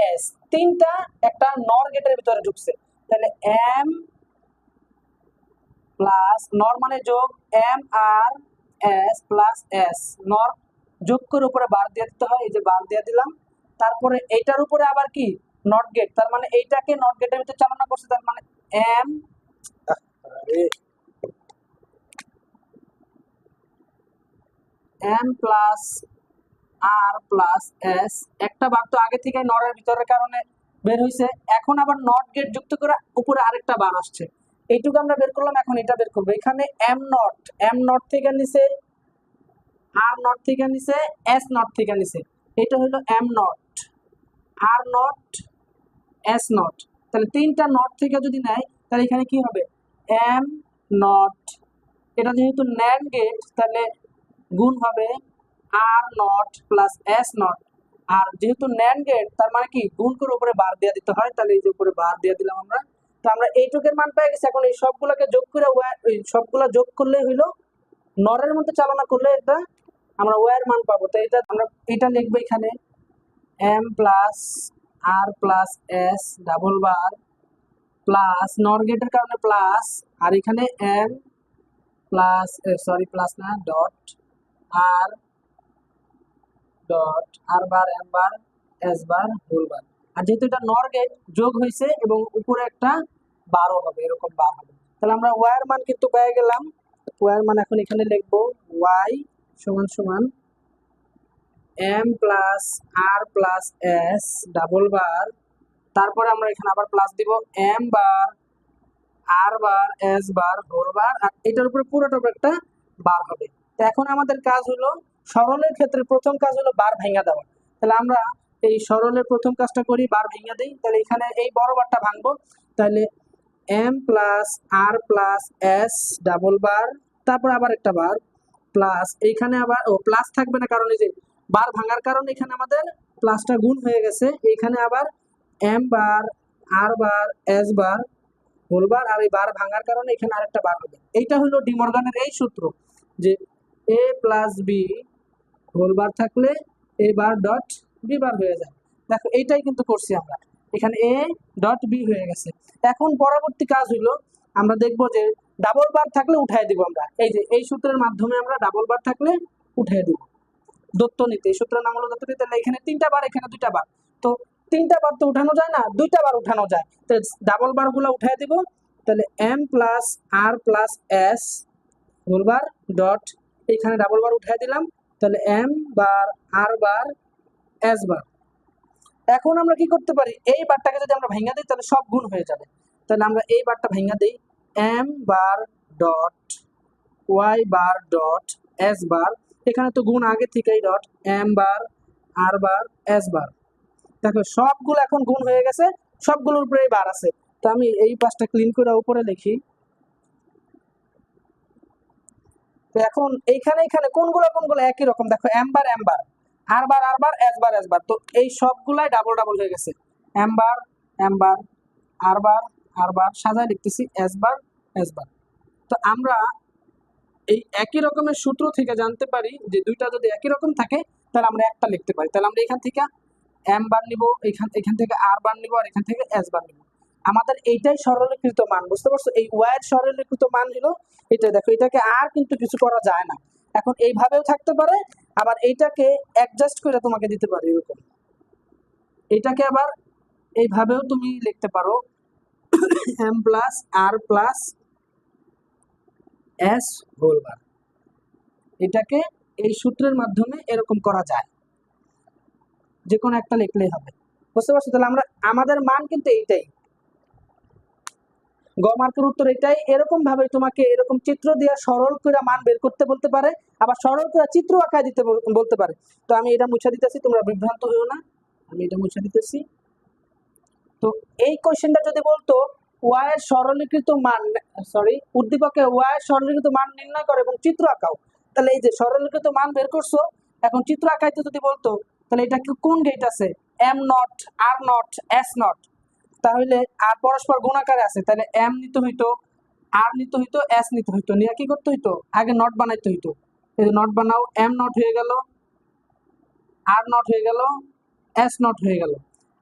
এস তিনটা একটা নর গেটের ভিতরে ঢুকছে। তাহলে এম প্লাস নর মানে যোগ, M R S plus S, নর যোগ করে উপরে বার দিয়ে দিতে হয়, এই যে বার দিয়ে দিলাম। তারপরে এইটার উপরে আবার কি নট গেট, তার মানে এইটাকে নট গেটের ভিতরে চালনা করছে, তার মানে M M plus R plus S, একটা বার তো আগে থেকে নরের ভিতরের কারণে বের হইছে, এখন আবার নট গেট যুক্ত করে উপরে আরেকটা বার আসছে, এইটুকু আমরা বের করলাম। এখন এটা বের করবো, এখানে এম নট থেকে নিচে, আর নট থেকে নিচে, এস নট থেকে নিচে, এটা হলো এম নট, আর নট, এস নট। তাহলে তিনটা নট থেকে যদি নেয় তাহলে এখানে কি হবে, এম নট, এটা যেহেতু ন্যান্ড গেট তাহলে গুণ হবে R not plus S not, আর যেহেতু ন্যান্ড গেট তার মানে কি গুণ করে উপরে বার দিয়ে দিতে হয়, তাহলে এই যে উপরে বার দিয়ে দিলাম আমরা। তো আমরা এইটুকের মান পেয়ে গেছি। এখন এই সবগুলোকে যোগ করে সবগুলা যোগ করলে হইলো নরের মধ্যে চালনা করলে এটা আমরা ওয়াই এর মান পাবো। তো এটা আমরা এটা লিখবো এখানে M plus R plus S double bar plus NOR গেটের কারণে প্লাস, আর এখানে এম প্লাস সরি প্লাস না dot R dot R bar M bar S bar whole bar, আর যেহেতু এটা নর গেট যোগ হয়েছে এবং উপরে একটা বারও হবে, এরকম বার হবে। তাহলে আমরা ওয়াই এর মান কিন্তু পেয়ে গেলাম। ওয়াই এর মান এখন এখানে লিখবো ওয়াই সমান সমান M plus R plus S double বার, তারপরে আমরা এখানে আবার প্লাস দিব এম বার আর bar S bar whole bar, আর এটার উপরে পুরোটা একটা বার হবে। তো এখন আমাদের কাজ হলো সরলের ক্ষেত্রে প্রথম কাজ হলো বার ভেঙে দেওয়া। তাহলে আমরা এই সরলের প্রথম কাজটা করি, বার ভেঙে দিই। তাহলে এখানে এই বড় বারটা ভাঙবো, তাহলে M plus R plus S double বার, তারপর আবার একটা বার প্লাস, এইখানে আবার ও প্লাস থাকবে না কারণ এই যে বার ভাঙার কারণে এখানে আমাদের প্লাসটা গুণ হয়ে গেছে, এখানে আবার এম বার আর bar S bar whole bar, আর এই বার ভাঙার কারণে এখানে আরেকটা বার হবে। এইটা হলো ডি মর্গানের এই সূত্র যে এ প্লাস বি হোল বার থাকলে এ বার ডট বি বার হয়ে যায়। দেখো এইটাই কিন্তু করছি আমরা, এখানে এ ডট বি হয়ে গেছে। এখন পরবর্তী কাজ হলো আমরা দেখবো যে ডাবল বার থাকলে উঠাই দিব আমরা, এই যে এই সূত্রের মাধ্যমে আমরা ডাবল বার থাকলে উঠাই দিব দত্ত নিতে, এই সূত্রের নাম হলো দত্ত নিতে। তাহলে এখানে তিনটা বার এখানে দুইটা বার, তো তিনটা বার তো উঠানো যায় না, দুইটা বার উঠানো যায়, তো ডাবল বার গুলো উঠাই দিব। তাহলে M plus R plus S whole bar dot, এখানে ডাবল বার উঠাই দিলাম, তাহলে এম বার আর বার এস বার। এখন আমরা কি করতে পারি, এই বারটাকে যদি আমরা ভেঙে দিই তাহলে সব গুণ হয়ে যাবে। তাহলে আমরা এই বারটা ভেঙে দিই, M bar dot Y bar dot S bar, এখানে তো গুণ আগে থেকেই ডট এম বার আর বার এস বার। দেখো সবগুলো এখন গুণ হয়ে গেছে, সবগুলোর উপরে বার আছে। তো আমি এই পাশটা ক্লিন করে উপরে লিখি। তো এখন এইখানে এখানে কোনগুলো একই রকম, দেখো এম বার আর বার এস বার, তো এই সবগুলাই ডাবল ডাবল হয়ে গেছে, এম বার আর বার সাজায় লিখতেছি এস বার। তো আমরা এই একই রকমের সূত্র থেকে জানতে পারি যে দুইটা যদি একই রকম থাকে তাহলে আমরা একটা লিখতে পারি। তাহলে আমরা এখান থেকে এম বার নিব, এখান থেকে আর বার নিব, আর এখান থেকে এস বার নিব। আমাদের এইটাই সরলীকৃত মান, বুঝতে পারছো? এই ওয়াই এর সরলীকৃত মান হলো এটা। দেখো এটাকে আর কিন্তু কিছু করা যায় না, এখন এইভাবেও থাকতে পারে, আবার এইটাকে অ্যাডজাস্ট করে তোমাকে দিতে পারে এরকম, এটাকে আবার এইভাবেও তুমি লিখতে পারো M plus R plus S whole বার, এটাকে এই সূত্রের মাধ্যমে এরকম করা যায়, যে কোনো একটা লিখলেই হবে, বুঝতে পারছো? তাহলে আমরা আমাদের মান কিন্তু এইটাই, গ মার্কের উত্তর এটাই। এরকম ভাবে তোমাকে এরকম চিত্র দিয়ে সরল করে মান বের করতে বলতে পারে, আবার সরল করে চিত্র আঁকায় দিতে বলতে পারে। তো আমি এটা মুছে দিতেছি, তোমরা বিভ্রান্ত হইও না, আমি এটা মুছে দিতেছি। তো এই কোশ্চেনটা যদি বলতো ওয়াই এর সরলীকৃত মান, সরি উদ্দীপকে ওয়াই এর সরলীকৃত মান নির্ণয় করো এবং চিত্র আঁকাও, তাহলে এই যে সরলীকৃত মান বের করছো, এখন চিত্র আঁকাইতে যদি বলতো তাহলে এটা কি কোন গেট আছে, এম নট, আর নট, এস নট, তাহলে আর পরস্পর গুণাকারে আছে, তাহলে এম নিতে হইতো, আর নিতে হইতো, এস নিতে হইতো, নিয়ে কি করতে হইতো, আগে নট বানাইতে হইতো। এই যে নট বানাও, এম নট হয়ে গেল, আর নট হয়ে গেল, এস নট হয়ে গেল।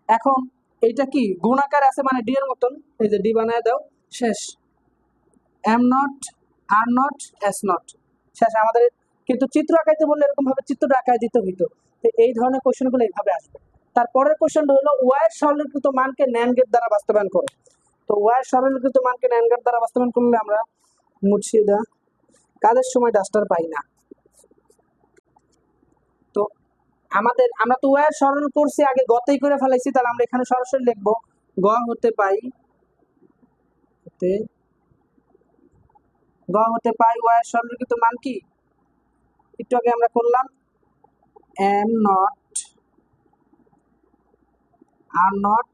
এখন এইটা কি গুণাকার আছে মানে ডি এর মতন, এই যে ডি বানায় দাও, শেষ। এম নট, আর নট, এস নট, শেষ আমাদের। কিন্তু চিত্র আঁকাইতে বললে এরকম ভাবে চিত্রটা আঁকায় দিতে হইতো। তো এই ধরনের কোশ্চেনগুলো এইভাবে আসবে। তারপরের কোশ্চেনটা হলো ওয়াই সরলীকৃত মানকে ন্যান্ড গেট দ্বারা বাস্তবায়ন করো। তো ওয়াই সরলীকৃত মানকে ন্যান্ড গেট দ্বারা বাস্তবায়ন করলে আমরা মুর্শিদা কাজের সময় ডাস্টার পাই না। তো আমরা তো ওয়াই সরল করছি আগে, গতেই করে ফেলাইছি, তাহলে আমরা এখানে সরাসরি লিখবো গ হতে পাই, ওয়াই সরলীকৃত মান কি একটু আগে আমরা করলাম, এম নট, আর নট,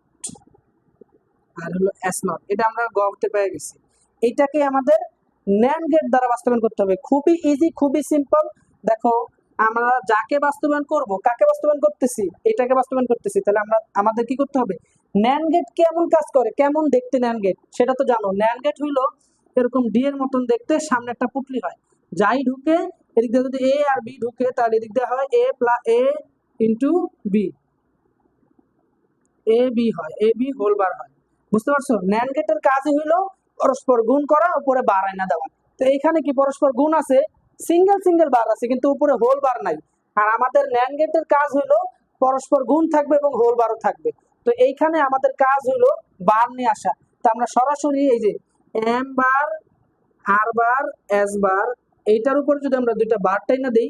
আর হলো এস নট, এটা আমরা গ হতে পেয়ে গেছি। এইটাকে আমাদের ন্যান্ড গেট দ্বারা বাস্তবায়ন করতে হবে। খুবই ইজি, খুবই সিম্পল। দেখো আমরা যাকে বাস্তবায়ন করব, কাকে বাস্তবায়ন করতেছি, এটাকে বাস্তবায়ন করতেছি, তাহলে আমাদের কি করতে হবে, ন্যান্ড গেট কেমন কাজ করে, কেমন দেখতে ন্যান্ড গেট সেটা তো জানো। ন্যান্ড গেট হইলো এরকম ডি এর মতন দেখতে, সামনে একটা পুটলি হয়, যাই ঢুকে এদিক দিয়ে যদি এ আর বি ঢুকে তাহলে এদিক দিয়ে হয় এ plus A into B, A B হয়, এ বি হোল বার হয়। বুঝতে পারছো, ন্যান্ড গেটের কাজই হইলো পরস্পর গুণ করা, উপরে বার আইনা দেওয়া। তো এইখানে কি পরস্পর গুণ আছে, সিঙ্গেল সিঙ্গেল বার আছে, কিন্তু উপরে হোল বার নাই। আর আমাদের ন্যান্ড গেটের কাজ হইলো পরস্পর গুণ থাকবে এবং হোল বারও থাকবে। তো এইখানে আমাদের কাজ হইলো বার নিয়ে আসা। তো আমরা সরাসরি এই যে এম বার, আর বার, এস বার, এইটার উপর যদি আমরা দুইটা বার টাইনা দেই,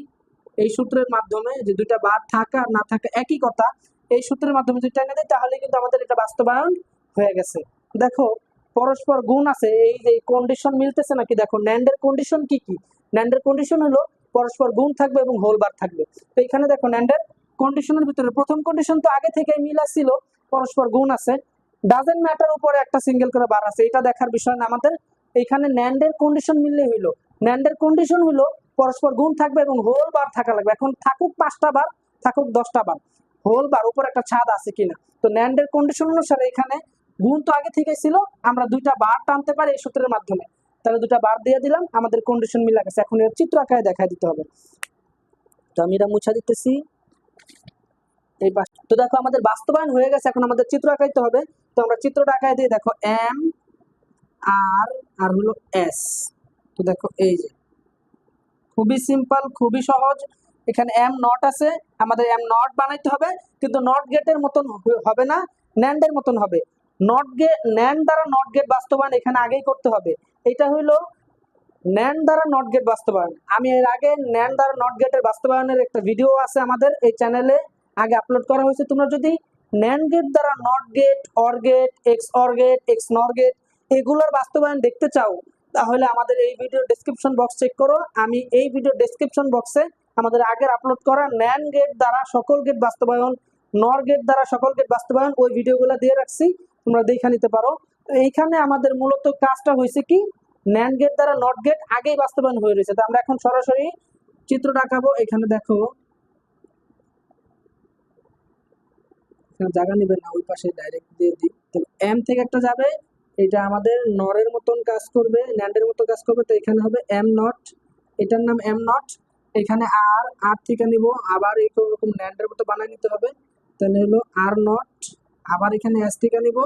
এই সূত্রের মাধ্যমে যে দুইটা বার থাকা আর না থাকা একই কথা, এই সূত্রের মাধ্যমে যদি টাইনা দেই তাহলে কিন্তু আমাদের এটা বাস্তবায়ন হয়ে গেছে। দেখো পরস্পর গুণ আছে, এই যে কন্ডিশন মিলতেছে নাকি, দেখো ন্যান্ডের কন্ডিশন কি কি, ন্যান্ডের কন্ডিশন হলো পরস্পর গুণ থাকবে এবং হোল বার থাকবে। তো এখানে দেখো ন্যান্ডের কন্ডিশনের ভিতরে প্রথম কন্ডিশন তো আগে থেকে মিল ছিল, পরস্পর গুণ আছে, ডাজেন্ট ম্যাটার উপরে একটা সিঙ্গেল করে বার আছে, এটা দেখার বিষয় না আমাদের। এইখানে ন্যান্ডের কন্ডিশন মিললে হইলো, ন্যান্ডের কন্ডিশন হলো পরস্পর গুণ থাকবে এবং হোল বার থাকা লাগবে। এখন থাকুক 5টা বার, থাকুক 10টা বার, হোল বার উপর একটা ছাদ আছে কিনা। তো ন্যান্ডের কন্ডিশন অনুসারে এখানে গুণ তো আগে থেকে ছিল, আমরা দুইটা বার টানতে পারি এই সূত্রের মাধ্যমে, তাহলে দুটা বার দিয়ে দিলাম, আমাদের কন্ডিশন মিলা গেছে। এখন এর চিত্র আকারে দেখা দিতে হবে। তো আমি এটা মুছা দিতেছি এই পাশ। তো দেখো আমাদের বাস্তবায়ন হয়ে গেছে, এখন আমাদের চিত্র আঁকাইতে হবে। তো আমরা চিত্রটা আঁকাই দিয়ে দেখো এম আর আর হলো এস। তো দেখো এই যে খুবই সিম্পল, খুবই সহজ। এখানে এম নট আছে, আমাদের এম নট বানাইতে হবে, কিন্তু নট গেটের মতন হবে না, ন্যান্ডের মতন হবে। নট গেট, ন্যান্ড দ্বারা নট গেট বাস্তবায়ন এখানে আগেই করতে হবে। এটা হইলো ন্যান্ড দ্বারা নট গেট বাস্তবায়ন। আমি এর আগে ন্যান্ড দ্বারা নট গেটের বাস্তবায়নের একটা ভিডিও আছে আমাদের এই চ্যানেলে, আগে আপলোড করা হয়েছে। তোমরা যদি ন্যান্ড গেট দ্বারা NOT gate, OR gate, XOR gate, XNOR gate এগুলোর বাস্তবায়ন দেখতে চাও, তাহলে আমাদের এই ভিডিও ডেসক্রিপশন বক্স চেক করো। আমি এই ভিডিও ডেসক্রিপশন বক্সে আমাদের আগের আপলোড করা ন্যান্ড গেট দ্বারা সকল গেট বাস্তবায়ন, নর গেট দ্বারা সকল গেট বাস্তবায়ন ওই ভিডিওগুলো দিয়ে রাখছি, তোমরা দেখে নিতে পারো। এইখানে আমাদের মূলত কাজটা হয়েছে কি, ন্যান্ড গেট দ্বারা নট গেট আগেই বাস্তবায়ন হয়ে রয়েছে। তো আমরা এখন সরাসরি চিত্রটা আঁকাবো। এখানে দেখো জায়গা নেবেন না, ওই পাশে ডাইরেক্ট দিয়ে দিই। তো এম থেকে একটা যাবে, এটা আমাদের নরের মতন কাজ করবে, ন্যান্ডের মতো কাজ করবে। তো এখানে হবে এম নট, এটার নাম এম নট। এখানে আর আর থেকে নিব, আবার এরকম ন্যান্ডের মতো বানিয়ে নিতে হবে, তাহলে হলো আর নট। আবার এখানে এস থেকে নিব,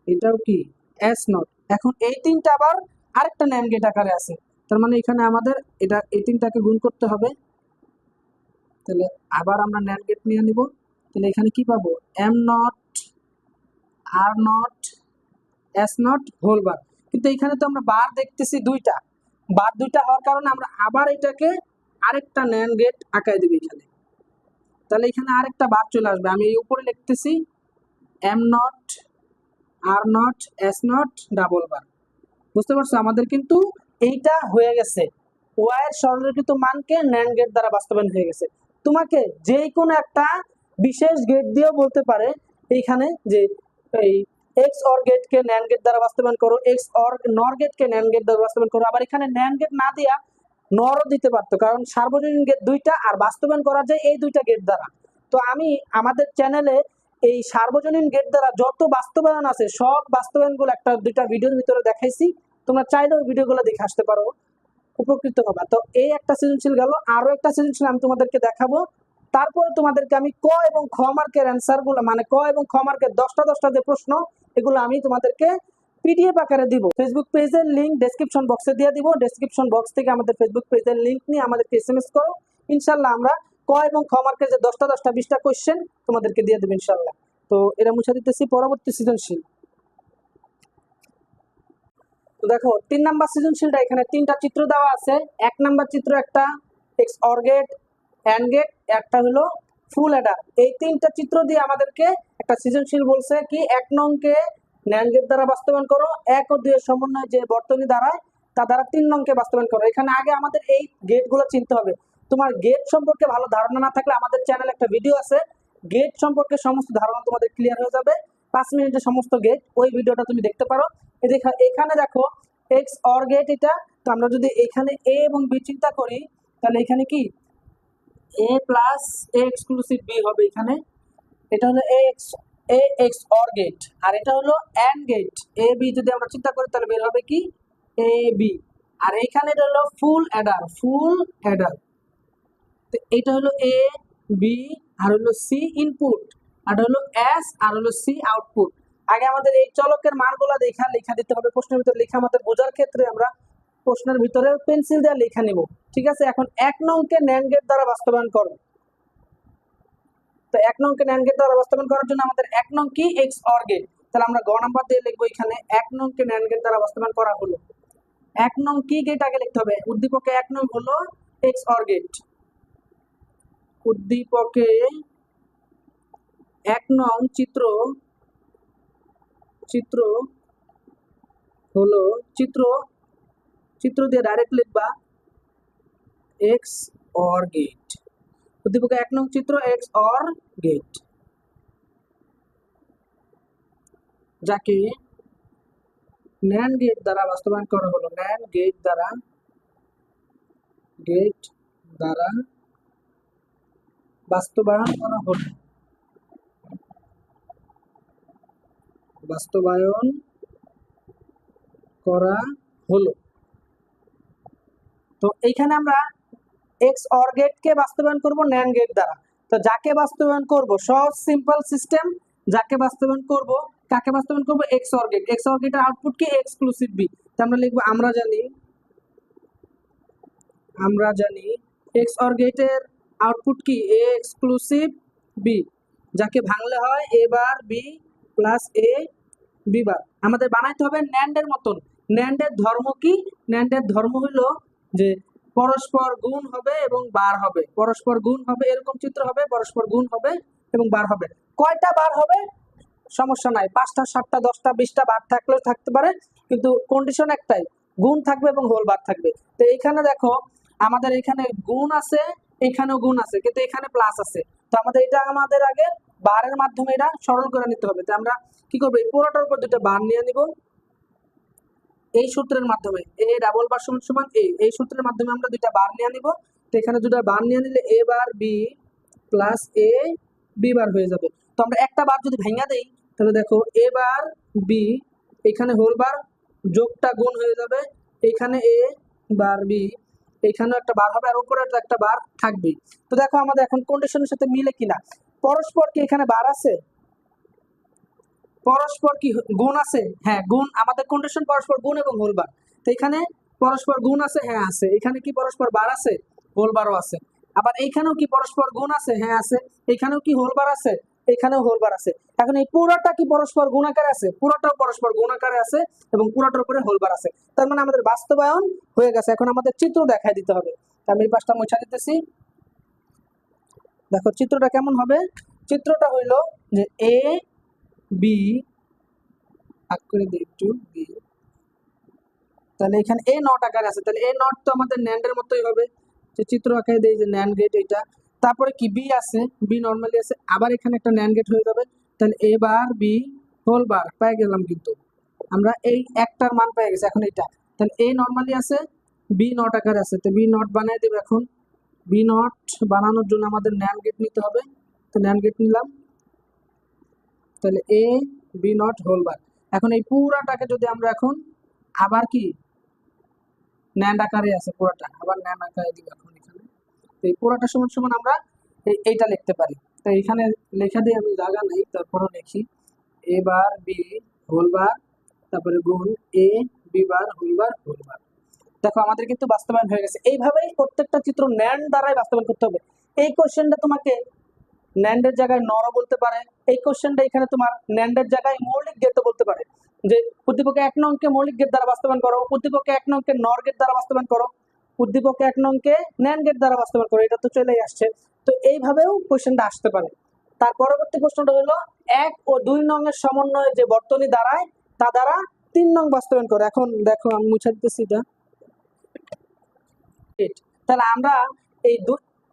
এটাও কি এস নট। এখন এই তিনটা আবার আরেকটা ন্যান্ড গেট আকারে আছে, তার মানে এখানে আমাদের এটা এই তিনটাকে গুণ করতে হবে। তাহলে আবার আমরা ন্যান্ড গেট নিয়ে নিব, তাহলে এখানে কি পাবো, এম নট, আর not, S not whole bar. কিন্তু এখানে তো আমরা বার দেখতেছি দুইটা, বার দুইটা হওয়ার কারণে আমরা আবার এটাকে আরেকটা ন্যান্ড গেট আঁকাই দেব এখানে, তাহলে এখানে আরেকটা বার চলে আসবে। আমি এই উপরে লিখতেছি এম নট, আর নট, এস নট ডাবল বার। বুঝতে পারছো, আমাদের কিন্তু এইটা হয়ে গেছে, ওয়াই এর সরলীকৃত মানকে ন্যান্ড গেট দ্বারা বাস্তবায়ন হয়ে গেছে। তোমাকে যে কোনো একটা বিশেষ গেট দিয়েও বলতে পারে এইখানে যে এই এক্স অর গেট কে ন্যান্ড গেট দ্বারা বাস্তবায়ন করো, এক্স অর নর গেট কে ন্যান্ড গেট দ্বারা বাস্তবায়ন করো। আবার এখানে ন্যান্ড গেট না দিয়া নরও দিতে পারতো, কারণ সার্বজনীন গেট দুইটা আর বাস্তবায়ন করা যায় এই দুইটা গেট দ্বারা। তো আমি আমাদের চ্যানেলে এই সার্বজনীন গেট দ্বারা যত বাস্তবায়ন আছে সব বাস্তবায়নগুলো একটা দুইটা ভিডিওর ভিতরে দেখাইছি, তোমরা চাইলেও ভিডিওগুলো দেখে আসতে পারো, উপকৃত হবে। তো এই একটা সৃজনশীল গেল, আরো একটা সৃজনশীল আমি তোমাদেরকে দেখাবো। তারপরে তোমাদেরকে আমি ক এবং খ মার্কের অ্যান্সার গুলো, মানে ক এবং খ মার্কের 10টা যে প্রশ্ন, এগুলো আমি তোমাদেরকে পিডিএফ আকারে দিব। ফেসবুক পেজের লিংক ডেসক্রিপশন বক্সে দিয়ে দিব, ডেসক্রিপশন বক্স থেকে আমাদের ফেসবুক পেজের লিংক নিয়ে আমাদেরকে এসএমএস করো। ইনশাল্লাহ আমরা ক এবং খ মার্কের যে 10টা 20টা কোয়েশ্চেন তোমাদেরকে দিয়ে দেবো ইনশাল্লাহ। তো এরা মুছে দিতেছি পরবর্তী সৃজনশীল। তো দেখো 3 নাম্বার সৃজনশীলটা, এখানে 3টা চিত্র দেওয়া আছে। 1 নাম্বার চিত্র একটা XOR gate, AND gate, একটা হলো ফুল অ্যাডার। এই 3টা চিত্র দিয়ে আমাদেরকে একটা সৃজনশীল বলছে কি 1 নংকে ন্যান্ড গেট দ্বারা বাস্তবায়ন করো, 1 ও 2 এর সমন্বয়ে যে বর্তনী দাঁড়ায় তা দ্বারা 3 নংকে বাস্তবায়ন করো। এখানে আগে আমাদের এই গেটগুলো চিনতে হবে। তোমার গেট সম্পর্কে ভালো ধারণা না থাকলে আমাদের চ্যানেলে একটা ভিডিও আছে, গেট সম্পর্কে সমস্ত ধারণা তোমাদের ক্লিয়ার হয়ে যাবে, 5 মিনিটের সমস্ত গেট, ওই ভিডিওটা তুমি দেখতে পারো। এখানে দেখো এক্স অর গেট এটা। তো আমরা যদি এখানে এ এবং বি চিন্তা করি, তাহলে এখানে কি এ প্লাস এ এক্সক্লুসিভ বি হবে। এখানে এটা হলো এ এক্স অর গেট, আর এটা হলো অ্যান্ড গেট। এ বি যদি আমরা চিন্তা করি তাহলে বের হবে কি এ বি। আর এইখানে এটা হলো ফুল অ্যাডার, ফুল অ্যাডার। তো এটা হলো এ বি, আর হলো সি ইনপুট, আর হলো এস, আর হলো সি আউটপুট। আগে আমাদের এই চলকের মানগুলো লেখা দিতে হবে প্রশ্নের ভিতরে। লেখা আমাদের বোঝার ক্ষেত্রে আমরা প্রশ্নের ভিতরে পেন্সিল দিয়ে লেখা নিব, ঠিক আছে। এখন 1 নংকে ন্যান্ড গেট দ্বারা বাস্তবায়ন করো। তো 1 নংকে ন্যান্ড গেট দ্বারা বাস্তবায়ন করার জন্য আমাদের 1 নং কি এক্স অর গেট, তাহলে আমরা গ নাম্বার দিয়ে লিখবো এখানে 1 নংকে ন্যান্ড গেট দ্বারা বাস্তবায়ন করা হলো। 1 নং কি গেট আগে লিখতে হবে, উদ্দীপকে 1 নং হলো এক্স অর গেট। উদ্দীপকে 1 নং চিত্র হলো চিত্র দিয়ে ডাইরেক্ট লিখবা এক্স অর গেট। উদ্দীপকে 1 নং চিত্র এক্স অর গেট, যাকে ন্যান্ড গেট দ্বারা বাস্তবায়ন করা হলো। ন্যান্ড গেট দ্বারা বাস্তবায়ন করা হলো। তো এইখানে আমরা এক্স অর গেট কে বাস্তবায়ন করব ন্যান্ড গেট দ্বারা। তো যাকে বাস্তবায়ন করব, সহজ সিম্পল সিস্টেম, যাকে বাস্তবায়ন করব, কাকে বাস্তবায়ন করব, XOR gate. XOR গেটের আউটপুট কি এক্সক্লুসিভ বি। তো আমরা লিখব আমরা জানি এক্স অর গেটের আউটপুট কি এ এক্সক্লুসিভ বি, যাকে ভাঙলে হয় এ bar B plus A B বার। আমাদের বানাইতে হবে ন্যান্ডের মতন। ন্যান্ডের ধর্ম কি, ন্যান্ডের ধর্ম হলো যে পরস্পর গুণ হবে এবং বার হবে, পরস্পর গুণ হবে, এরকম চিত্র হবে, পরস্পর গুণ হবে এবং বার হবে। কয়টা বার হবে সমস্যা নাই, 5টা 7টা 10টা 20টা বার থাকলেও থাকতে পারে, কিন্তু কন্ডিশন একটাই, গুণ থাকবে এবং হোল বার থাকবে। তো এইখানে দেখো আমাদের এখানে গুণ আছে, এখানেও গুণ আছে, কিন্তু এখানে প্লাস আছে। তো আমাদের আগে বারের মাধ্যমে এটা সরল করে নিতে হবে। তো আমরা কি করবো, এই পুরোটার উপর 2টা বার নিয়ে নিব এই সূত্রের মাধ্যমে, এ ডাবল বার সমান সমান এই সূত্রের মাধ্যমে আমরা 2টা বার নিয়ে নিব। তো এখানে 2টা বার নিয়ে নিলে এ bar B plus A B বার হয়ে যাবে। তো আমরা একটা বার যদি ভেঙে দেই, তাহলে দেখো এ বার বি, এখানে হোল বার, যোগটা গুণ হয়ে যাবে, এখানে এ বার বি, এখানেও একটা বার হবে, আর উপরে একটা বার থাকবে। তো দেখো আমাদের এখন কন্ডিশনের সাথে মিলে কিনা। পরস্পর কি এখানে বার আছে, পরস্পর কি গুণ আছে, হ্যাঁ গুণ, আমাদের কন্ডিশন পরস্পর গুণ এবং হোল বার। তো এখানে পরস্পর গুণ আছে, হ্যাঁ আছে। এখানে কি পরস্পর বার আছে, হোল বারও আছে। আবার এইখানেও কি পরস্পর গুণ আছে, হ্যাঁ আছে। এখানেও কি হোল বার আছে, এখানেও হোল বার আছে। এখন এই পুরোটা কি পরস্পর গুণ আকারে আছে, পুরোটাও পরস্পর গুণ আকারে আছে এবং পুরোটার উপরে হোল বার আছে। তার মানে আমাদের বাস্তবায়ন হয়ে গেছে। এখন আমাদের চিত্র দেখাই দিতে হবে। আমি এই পাশটা মুছা দিতেছি। দেখো চিত্রটা কেমন হবে, চিত্রটা হইলো যে এ বি ভাগ করে দিই একটু বি, তাহলে এখানে এ নট আকারে আছে, তাহলে এ নট তো আমাদের ন্যান্ডের মতোই হবে, যে চিত্র আকারে দেই যে ন্যান্ড গেট এটা। তারপরে কি বি আছে, বি নরমালি আছে, আবার এখানে একটা ন্যান্ড গেট হয়ে যাবে। তাহলে এ বার বি হোল বার পেয়ে গেলাম, কিন্তু আমরা এই একটার মান পেয়ে গেছি। এখন এটা তাহলে এ নরমালি আছে, বি নট আকারে আছে, তো বি নট বানিয়ে দেবো। এখন বি নট বানানোর জন্য আমাদের ন্যান্ড গেট নিতে হবে, তো ন্যান্ড গেট নিলাম। তাহলে এ বি নট হোল বার। এখন এই পুরাটাকে যদি আমরা এখন আবার কি ন্যান্ড আকারে আছে পুরাটা, আবার ন্যান্ড আকারে দিব এখন এখানে। তো এই পুরাটা সমান সমান আমরা এইটা লিখতে পারি। তো এখানে লেখা দিয়ে আমি জায়গা নেই, তারপরও লিখি এ বার বি হোল বার, তারপরে গুণ A B bar whole bar whole bar. দেখো আমাদের কিন্তু বাস্তবায়ন হয়ে গেছে। এইভাবেই প্রত্যেকটা চিত্র ন্যান্ড দ্বারাই বাস্তবায়ন করতে হবে। এই কোশ্চেনটা তোমাকে ন্যান্ডের জায়গায় নর বলতে পারে, এই কোশ্চেনটা এখানে তোমার ন্যান্ডের জায়গায় মৌলিক গেট বলতে পারে, যে উদ্দীপকে 1 নংকে মৌলিক গেট দ্বারা বাস্তবায়ন করো, উদ্দীপকে 1 নংকে নর গেট দ্বারা বাস্তবায়ন করো, উদ্দীপকে 1 নংকে ন্যান্ড গেট দ্বারা বাস্তবায়ন করো। এটা তো চলেই আসছে। তো এইভাবেও কোশ্চেনটা আসতে পারে। তার পরবর্তী প্রশ্নটা হলো 1 ও 2 নং এর সমন্বয়ে যে বর্তনী দাঁড়ায় তা দ্বারা 3 নং বাস্তবায়ন করো। এখন দেখো আমি মুছে দিতেছি এটা। তাহলে আমরা এই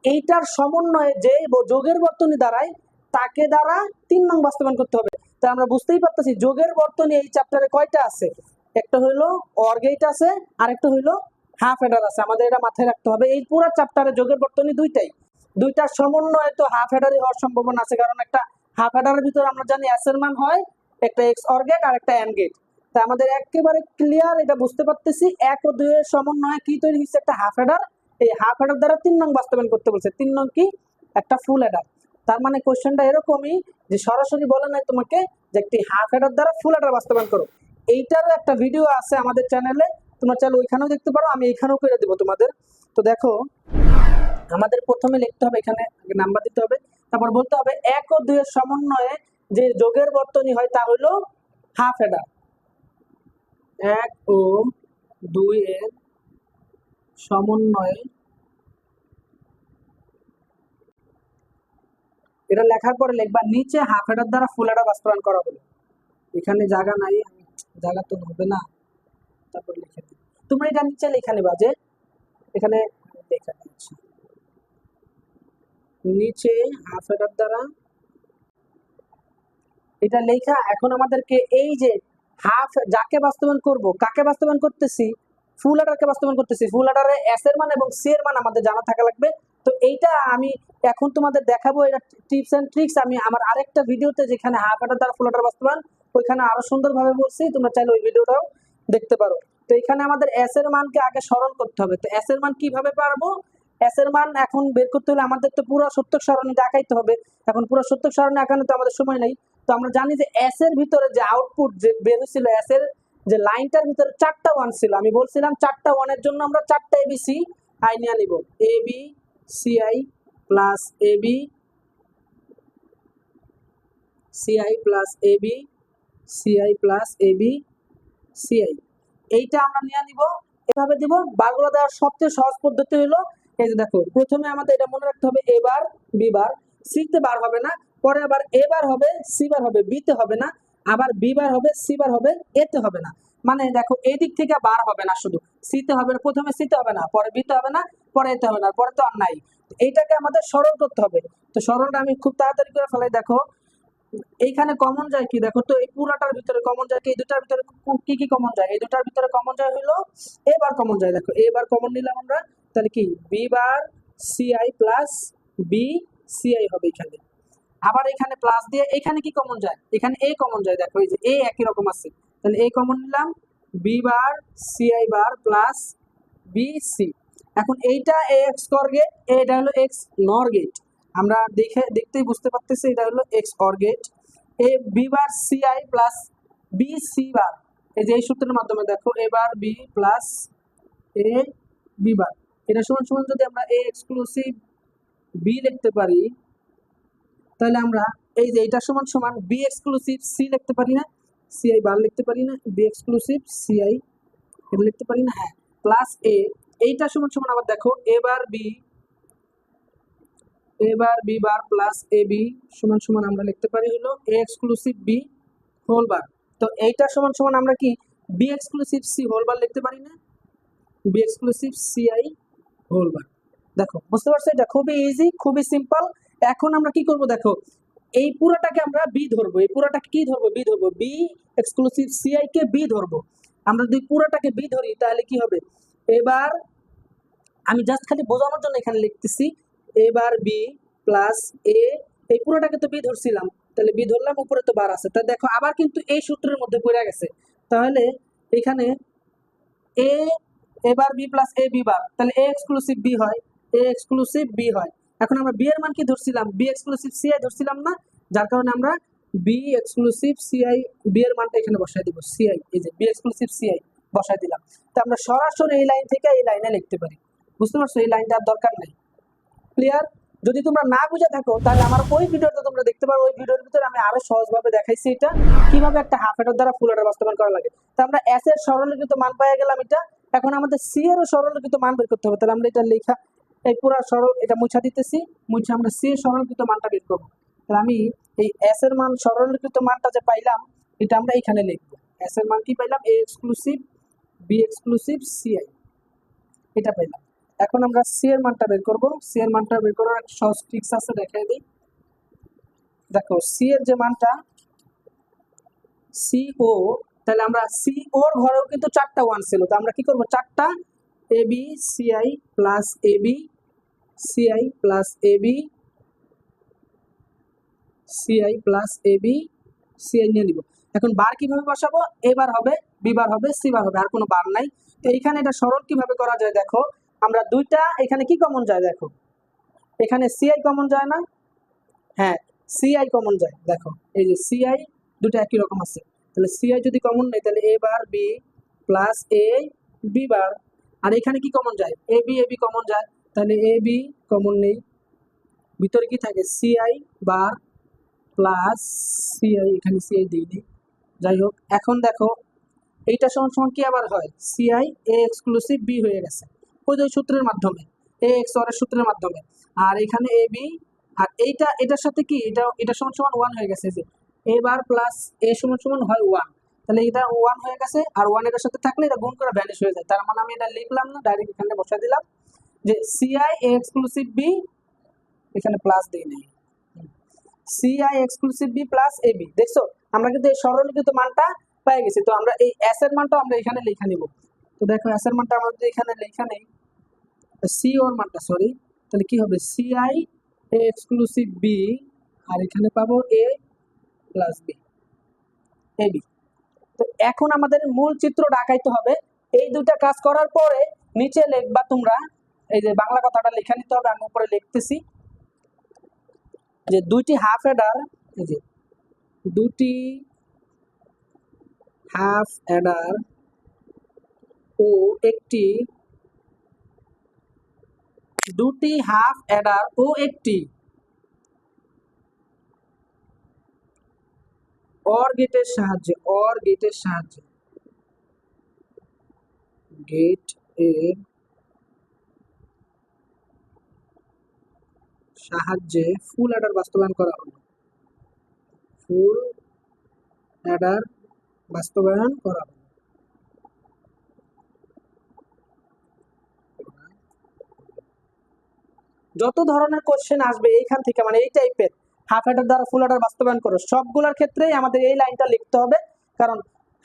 এইটার সমন্বয়ে যে যোগের বর্তনী দাঁড়ায় তাকে দ্বারা 3 নং বাস্তবায়ন করতে হবে। তাই আমরা বুঝতেই পারতেছি যোগের বর্তনী এই চ্যাপ্টারে কয়টা আছে, একটা হইলো অর গেট আছে, আর একটা হইলো হাফ হেডার আছে। আমাদের এটা মাথায় রাখতে হবে। এই পুরো চ্যাপ্টারে যোগের বর্তনী দুইটার সমন্বয়ে তো হাফ হেডারই হওয়ার সম্ভাবনা আছে, কারণ একটা হাফ হেডারের ভিতরে আমরা জানি এস এর মান হয় একটা এক্স অর গেট আর একটা এন্ড গেট। তা আমাদের একেবারে ক্লিয়ার এটা বুঝতে পারতেছি 1 ও 2 এর সমন্বয়ে কি তৈরি হচ্ছে, একটা হাফ হেডার। এই হাফ হেডার দ্বারা 3 নং বাস্তবায়ন করতে বলছে। 3 নং কি, একটা ফুল হেডার। তার মানে কোশ্চেনটা এরকমই যে সরাসরি বলে নাই তোমাকে যে একটি হাফ হেডার দ্বারা ফুল হেডার বাস্তবায়ন করো। এইটারও একটা ভিডিও আছে আমাদের চ্যানেলে, তোমরা চাইলে ওইখানেও দেখতে পারো, আমি এখানেও করে দেবো তোমাদের। তো দেখো আমাদের প্রথমে লিখতে হবে, এখানে নাম্বার দিতে হবে, তারপর বলতে হবে 1 ও 2 এর সমন্বয়ে যে যোগের বর্তনী হয় তা হলো হাফ হেডার। 1 ও 2 এর সমন্বয়ে, এটা লেখার পরে লিখবা নিচে হাফ হেডার দ্বারা ফুল হেডার বাস্তবায়ন করা হলো। এখানে জায়গা নাই, জায়গা তো হবে না, তারপর লিখে দিই। তোমরা এটা নিচে লেখা নেবা যে এখানে লেখা আছে নিচে হাফ হেডার দ্বারা এটা লেখা। এখন আমাদেরকে এই যে হাফ যাকে বাস্তবায়ন করব, কাকে বাস্তবায়ন করতেছি, ফুল হেডারকে বাস্তবায়ন করতেছি। ফুল হেডারে এস এর মান এবং সি এর মান আমাদের জানা থাকা লাগবে। তো এইটা আমি এখন তোমাদের দেখাবো, এটা টিপস এন্ড ট্রিক্স। আমি আমার আরেকটা ভিডিওতে যেখানে হাফ হেডার দ্বারা ফুল হেডার বাস্তবায়ন, ওইখানে আরো সুন্দরভাবে বলছি, তোমরা চাইলে ওই ভিডিওটাও দেখতে পারো। তো এখানে আমাদের এস এর মানকে আগে সরল করতে হবে। তো এস এর মান কিভাবে পারবো, এস এর মান এখন বের করতে হলে আমাদের তো পুরো সত্যক সারণীটা আঁকাইতে হবে। এখন পুরো সত্যক সারণী আঁকানো তো আমাদের সময় নেই। তো আমরা জানি যে এস এর ভিতরে যে আউটপুট যে বের হয়েছিল, এস এর যে লাইনটার ভিতরে 4টা ওয়ান ছিল। আমি বলছিলাম 4টা ওয়ানের জন্য আমরা 4টা এবিসি আই নিয়ে নিব, A B C I plus A B C I plus A B C I plus A B C I, এইটা আমরা নিয়ে নিব। এভাবে দিব। বারগুলো দেওয়ার সবচেয়ে সহজ পদ্ধতি হলো এই যে দেখো, প্রথমে আমাদের এটা মনে রাখতে হবে, এবার বি বার, সি তে বার হবে না, পরে আবার এ বার হবে, সি বার হবে, বি তে হবে না, আবার বি বার হবে, সি বার হবে, এ তে হবে না। মানে দেখো এই দিক থেকে বার হবে না, শুধু সি তে হবে না, প্রথমে সি তে হবে না, পরে বি তে হবে না, পরে এতে হবে না, পরে তো আর নাই। এইটাকে আমাদের সরল করতে হবে। তো সরলটা আমি খুব তাড়াতাড়ি করে ফেলাই। দেখো এইখানে কমন যায় কি, দেখো তো এই পুরাটার ভিতরে কমন যায় কি, এই দুটার ভিতরে কি কি কমন যায়, এই দুটার ভিতরে কমন যায় হলো এবার কমন যায়। দেখো এবার কমন নিলাম আমরা, তাহলে কি B bar C I plus B C I হবে এখানে। আবার এখানে প্লাস দিয়ে এখানে কি কমন যায়, এখানে এ কমন যায়। দেখো এই যে এ একই রকম আছে, তাহলে এ কমন নিলাম, B bar C I bar plus B C. এখন এইটা এ এক্স কর গেট, এটা হলো এক্স নর গেট। আমরা দেখতেই বুঝতে পারতেছি এটা হলো XOR gate. A B bar C I plus B C bar, এই যে এই সূত্রের মাধ্যমে দেখো A bar B plus A B bar, এটা সমান সমান যদি আমরা এ এক্সক্লুসিভ বি লিখতে পারি, তাহলে আমরা এই যে এটা সমান সমান বি এক্সক্লুসিভ সি লিখতে পারি না, সি আই বার লিখতে পারি না, বি এক্সক্লুসিভ সি আই এটা লিখতে পারি না, হ্যাঁ, প্লাস এ, এইটা সমান সমান আবার দেখো A bar B bar plus A B সমান সমান আমরা লিখতে পারি হলো A exclusive B whole bar. তো এইটা সমান সমান আমরা কি B exclusive C whole bar লিখতে পারি না, B exclusive C I whole bar. দেখো বুঝতে পারছো, এটা খুবই ইজি, খুবই সিম্পল। এখন আমরা কি করব, দেখো এই পুরোটাকে আমরা বি ধরবো, এই পুরোটাকে কি ধরবো, বি ধরবো, বি এক্সক্লুসিভ সি আই কে বি ধরবো। আমরা যদি পুরোটাকে বি ধরি তাহলে কি হবে, এবার আমি জাস্ট খালি বোঝানোর জন্য এখানে লিখতেছি এবার বি প্লাস এ, এই পুরোটাকে তো বি ধরছিলাম, তাহলে বি ধরলাম, উপরে তো বার আছে, তা দেখো আবার কিন্তু এই সূত্রের মধ্যে পড়ে গেছে। তাহলে এখানে এ এবার বি প্লাস এ বি বার, তাহলে এ এক্সক্লুসিভ বি হয়, এ এক্সক্লুসিভ বি হয়। এখন আমরা বি এর মান কি ধরছিলাম, বি এক্সক্লুসিভ সি আই ধরছিলাম না, যার কারণে আমরা B exclusive C I, B এর মানটা এখানে বসাই দিব সি আই, এই যে বি এক্সক্লুসিভ সি আই বসাই দিলাম। তো আমরা সরাসরি এই লাইন থেকে এই লাইনে লিখতে পারি, বুঝতে পারছো, এই লাইনটা আর দরকার নেই। ক্লিয়ার? যদি তোমরা না বুঝে থাকো তাহলে আমার ওই ভিডিওটা তোমরা দেখতে পারো, ওই ভিডিওর ভিতরে আমি আরো সহজভাবে দেখাইছি এটা কিভাবে একটা হাফ এটার দ্বারা ফুল এটার বাস্তবায়ন করা লাগে। তো আমরা এস এর সরলীকৃত মান পেয়ে গেলাম এটা, এখন আমাদের সি এর সরলীকৃত মান বের করতে হবে। তাহলে আমরা এটা লেখা এই পুরো সরল এটা মুছা দিতেছি, মুছে আমরা সি এর সরলীকৃত মানটা বের করবো। তাহলে আমি এই এস এর মান সরলীকৃত মানটা যে পাইলাম এটা আমরা এখানে লিখবো। এস এর মান কি পাইলাম, A exclusive B exclusive C I, এটা পাইলাম। এখন আমরা সি এর মানটা বের করব। সি এর মানটা বের করার একটা সহজ ট্রিক্স আছে, দেখাই দিই। দেখো সি এর যে মানটা সি ও, তাহলে আমরা সি ওর ঘরেও কিন্তু 4টা ওয়ান ছিল, তো আমরা কি করব, 4টা A B C I plus A B C I plus A B C I plus A B C I নিয়ে নিব। এখন বার কিভাবে বসাবো, এ বার হবে, বি বার হবে, সি বার হবে, আর কোনো বার নাই। তো এইখানে এটা সরল কিভাবে করা যায় দেখো, আমরা দুইটা এখানে কি কমন যায় দেখো, এখানে সি আই কমন যায় না, হ্যাঁ সি আই কমন যায়, দেখো এই যে সি আই দুটো একই রকম আছে, তাহলে সি আই যদি কমন নেই তাহলে এ bar B plus A B বার, আর এখানে কি কমন যায়, এ বি কমন যায়, তাহলে এ বি কমন নেই, ভিতরে কি থাকে C I bar plus C I, এখানে সি আই দিইনি, যাই হোক। এখন দেখো এইটা সমান সমান কি আবার হয়, C I A exclusive B হয়ে গেছে ওই যে সূত্রের মাধ্যমে, এ এক্স অর এর সূত্রের মাধ্যমে, আর এখানে এ বি, আর এইটা এটার সাথে কি এটা এটা সমান সমান ওয়ান হয়ে গেছে, যে এ বার প্লাস এ সমান সমান হয় ওয়ান, তাহলে এটা ওয়ান হয়ে গেছে, আর ওয়ান এর সাথে থাকলে এটা গুণ করে ভ্যানিশ হয়ে যায়, তার মানে আমি এটা লিখলাম না, ডাইরেক্ট এখানে বসাই দিলাম যে C I A exclusive B, এখানে প্লাস দিই নাই, C I exclusive B plus A B, দেখছো আমরা কিন্তু এই সরলীকৃত মানটা পেয়ে গেছি। তো আমরা এই এস এর মানটা আমরা এখানে লেখা নিব। তো দেখো এস এর মানটা আমাদের এখানে লেখা নেই, সি ওর মানটা সরি, তাহলে কি হবে C I A exclusive B, আর এখানে পাবো A plus B A B. তো এখন আমাদের মূল চিত্র আঁকাইতে হবে, এই দুইটা কাজ করার পরে নিচে লিখবা তোমরা, এই যে বাংলা কথাটা লেখা নিতে হবে, আমি উপরে লিখতেছি যে দুইটি হাফ এডার, এই যে দুটি হাফ এডার ও একটি, দুটি হাফ এডার ও একটি অর গেটের সাহায্যে, অর গেটের সাহায্যে, গেট এর সাহায্যে ফুল অ্যাডার বাস্তবায়ন করা হলো, ফুল অ্যাডার বাস্তবায়ন করা হলো। যত ধরনের কোশ্চেন আসবে এইখান থেকে, মানে এই টাইপের হাফ অ্যাডার দ্বারা ফুল অ্যাডার বাস্তবায়ন করো, সবগুলোর ক্ষেত্রেই আমাদের এই লাইনটা লিখতে হবে, কারণ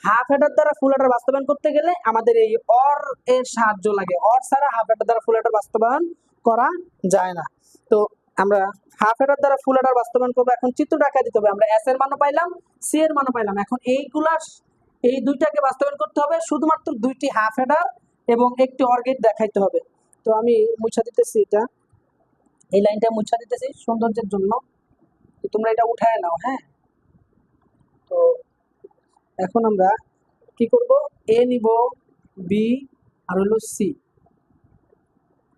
হাফ অ্যাডার দ্বারা ফুল অ্যাডার বাস্তবায়ন করতে গেলে আমাদের এই অর এর সাহায্য লাগে, অর ছাড়া হাফ অ্যাডার দ্বারা ফুল অ্যাডার বাস্তবায়ন করা যায় না। তো আমরা হাফ অ্যাডার দ্বারা ফুল অ্যাডার বাস্তবায়ন করবো, এখন চিত্র আঁকা দিতে হবে, আমরা এস এর মানও পাইলাম, সি এর মানও পাইলাম, এখন এইগুলার এই দুইটাকে বাস্তবায়ন করতে হবে, শুধুমাত্র দুইটি হাফ অ্যাডার এবং একটি অর গেট দেখাইতে হবে। তো আমি মুছা দিতেছি এটা, এই লাইনটা মুছা দিতেছি সৌন্দর্যের জন্য, তো তোমরা এটা উঠায় নাও, হ্যাঁ। তো এখন আমরা কি করব, এ নিব, বি আর হলো সি,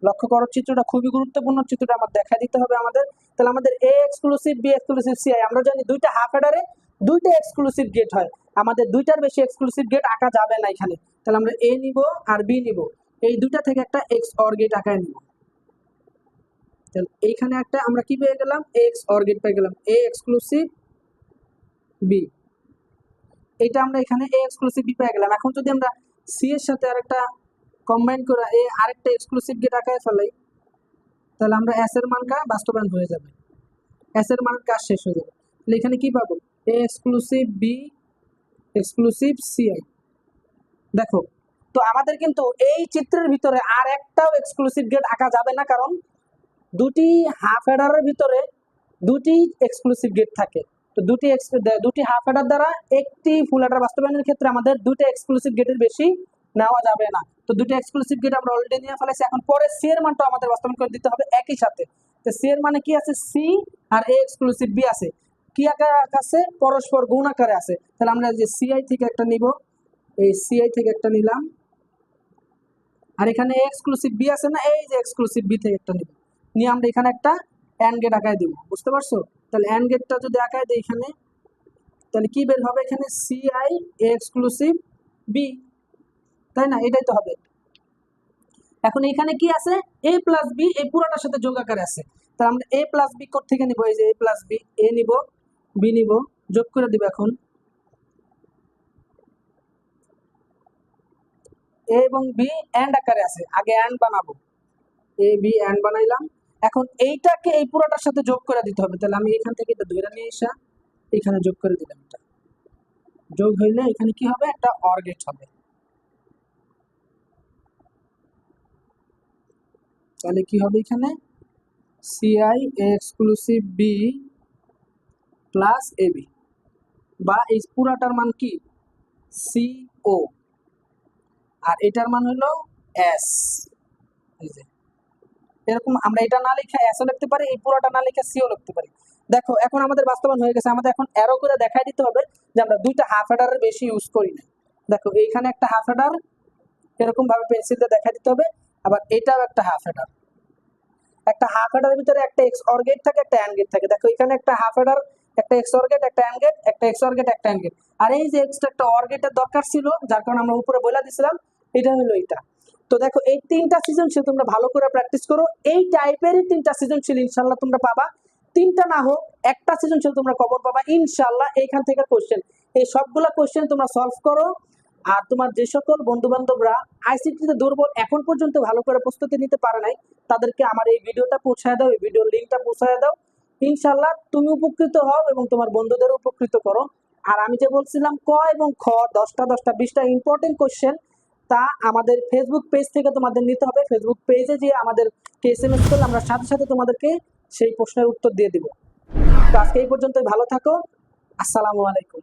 লক্ষ্য করো চিত্রটা খুবই গুরুত্বপূর্ণ, চিত্রটা আমার দেখা দিতে হবে আমাদের। তাহলে আমাদের A exclusive B exclusive C I, আমরা জানি দুইটা হাফ এডারে দুইটা এক্সক্লুসিভ গেট হয়, আমাদের দুইটার বেশি এক্সক্লুসিভ গেট আঁকা যাবে না এখানে, তাহলে আমরা এ নিব আর বি নিব, এই দুইটা থেকে একটা এক্স অর গেট আঁকায় নিব। তাহলে এইখানে একটা আমরা কি পেয়ে গেলাম, এক্স অর গেট পেয়ে গেলাম, এ এক্সক্লুসিভ বি, এইটা আমরা এখানে এ এক্সক্লুসিভ বি পেয়ে গেলাম। এখন যদি আমরা সি এর সাথে আরেকটা কম্বাইন করে এ আরেকটা এক্সক্লুসিভ গেট আঁকায় ফেলাই, তাহলে আমরা এস এর মানটা বাস্তবায়ন হয়ে যাবে, এস এর মানের কাজ শেষ হয়ে যাবে। তাহলে এখানে কি পাবো, A exclusive B exclusive C I. দেখো তো আমাদের কিন্তু এই চিত্রের ভিতরে আর একটাও এক্সক্লুসিভ গেট আঁকা যাবে না, কারণ দুটি হাফ হেডারের ভিতরে দুটি এক্সক্লুসিভ গেট থাকে। তো দুটি হাফ হেডার দ্বারা একটি ফুল হেডার বাস্তবায়নের ক্ষেত্রে আমাদের দুটো এক্সক্লুসিভ গেটের বেশি নেওয়া যাবে না। তো দুটো এক্সক্লুসিভ গেট আমরা অলরেডি নিয়ে ফেলেছি। এখন পরে সি এর মানটা আমাদের বাস্তবায়ন করে দিতে হবে একই সাথে। তো সি এর মানে কি আছে, সি আর এ এক্সক্লুসিভ বি আছে, কি আকারে আছে, পরস্পর গুণ আকারে আছে। তাহলে আমরা যে সিআই থেকে একটা নিব, এই সিআই থেকে একটা নিলাম, আর এখানে এক্সক্লুসিভ বি আছে না, এই যে এক্সক্লুসিভ বি থেকে একটা নিব, নিয়ে আমরা এখানে একটা অ্যান্ড গেট আঁকায় দিব। বুঝতে পারছো? তাহলে অ্যান্ড গেটটা যদি আঁকায় দিই এখানে, তাহলে কি বের হবে, এখানে সিআই এক্সক্লুসিভ বি, তাই না? এটাই তো হবে। এখন এখানে কি আছে, এ প্লাস বি, এই পুরোটার সাথে যোগ আকারে আছে। তাহলে আমরা এ প্লাস বি কোথা থেকে নিব, এই যে এ প্লাস বি, এ নিব, বি নিব, যোগ করে দিব। এখন এ এবং বি এন্ড আকারে আছে, আগে এন্ড বানাবো, এ বি এন্ড বানাইলাম। এখন এইটাকে এই পুরোটার সাথে যোগ করে দিতে হবে। তাহলে আমি এখান থেকে এটা ধরে নিয়ে এসে এখানে যোগ করে দিলাম। এটা যোগ হইলে এখানে কি হবে, একটা অর গেট হবে। তাহলে কি হবে, এখানে CI exclusive B plus A B, বা এই পুরাটার মান কি, সিও, আর এটার মান হলো এস। এই যে এরকম আমরা এটা না লিখে এসও লিখতে পারি, এই পুরোটা না লিখে সিও লিখতে পারি। দেখো এখন আমাদের বাস্তবায়ন হয়ে গেছে। আমাদের এখন অ্যারো করে দেখাই দিতে হবে যে আমরা দুইটা হাফ হেডারের বেশি ইউজ করি না। দেখো এইখানে একটা হাফ হেডার এরকম ভাবে পেন্সিল দিয়ে দেখাই দিতে হবে, আবার এটাও একটা হাফ হেডার। একটা হাফ হেডারের ভিতরে একটা এক্স অর গেট থাকে, একটা অ্যান্ড গেট থাকে। দেখো এখানে একটা হাফ হেডার, একটা এক্স অর গেট, একটা অ্যান্ড গেট, একটা এক্স অর গেট, একটা অ্যান্ড গেট। আর এই যে এক্সট্রা একটা অর গেটের দরকার ছিল, যার কারণে আমরা উপরে বলে দিছিলাম, এটা হলো এটা। তো দেখো এই তিনটা সৃজনশীল তোমরা ভালো করে প্র্যাকটিস করো। এই টাইপেরই তিনটা সৃজনশীল ইনশাল্লাহ তোমরা পাবা, তিনটা না হোক একটা সৃজনশীল তোমরা কমন পাবা ইনশাল্লাহ। এইখান থেকে কোশ্চেন, এই সবগুলা কোশ্চেন তোমরা সলভ করো। আর তোমার যে সকল বন্ধু বান্ধবরা আইসিটিতে দুর্বল, এখন পর্যন্ত ভালো করে প্রস্তুতি নিতে পারে নাই, তাদেরকে আমার এই ভিডিওটা পৌঁছায় দাও, এই ভিডিওর লিঙ্কটা পৌঁছায় দাও। ইনশাল্লাহ তুমি উপকৃত হও এবং তোমার বন্ধুদের উপকৃত করো। আর আমি যে বলছিলাম ক এবং খ 10টা 10টা 20টা ইম্পর্টেন্ট কোশ্চেন, তা আমাদের ফেসবুক পেজ থেকে তোমাদের নিতে হবে। ফেসবুক পেজে যে আমাদেরকে এসএমএস করলে আমরা সাথে সাথে তোমাদেরকে সেই প্রশ্নের উত্তর দিয়ে দিব। তো আজকে এই পর্যন্তই, ভালো থাকো, আসসালামু আলাইকুম।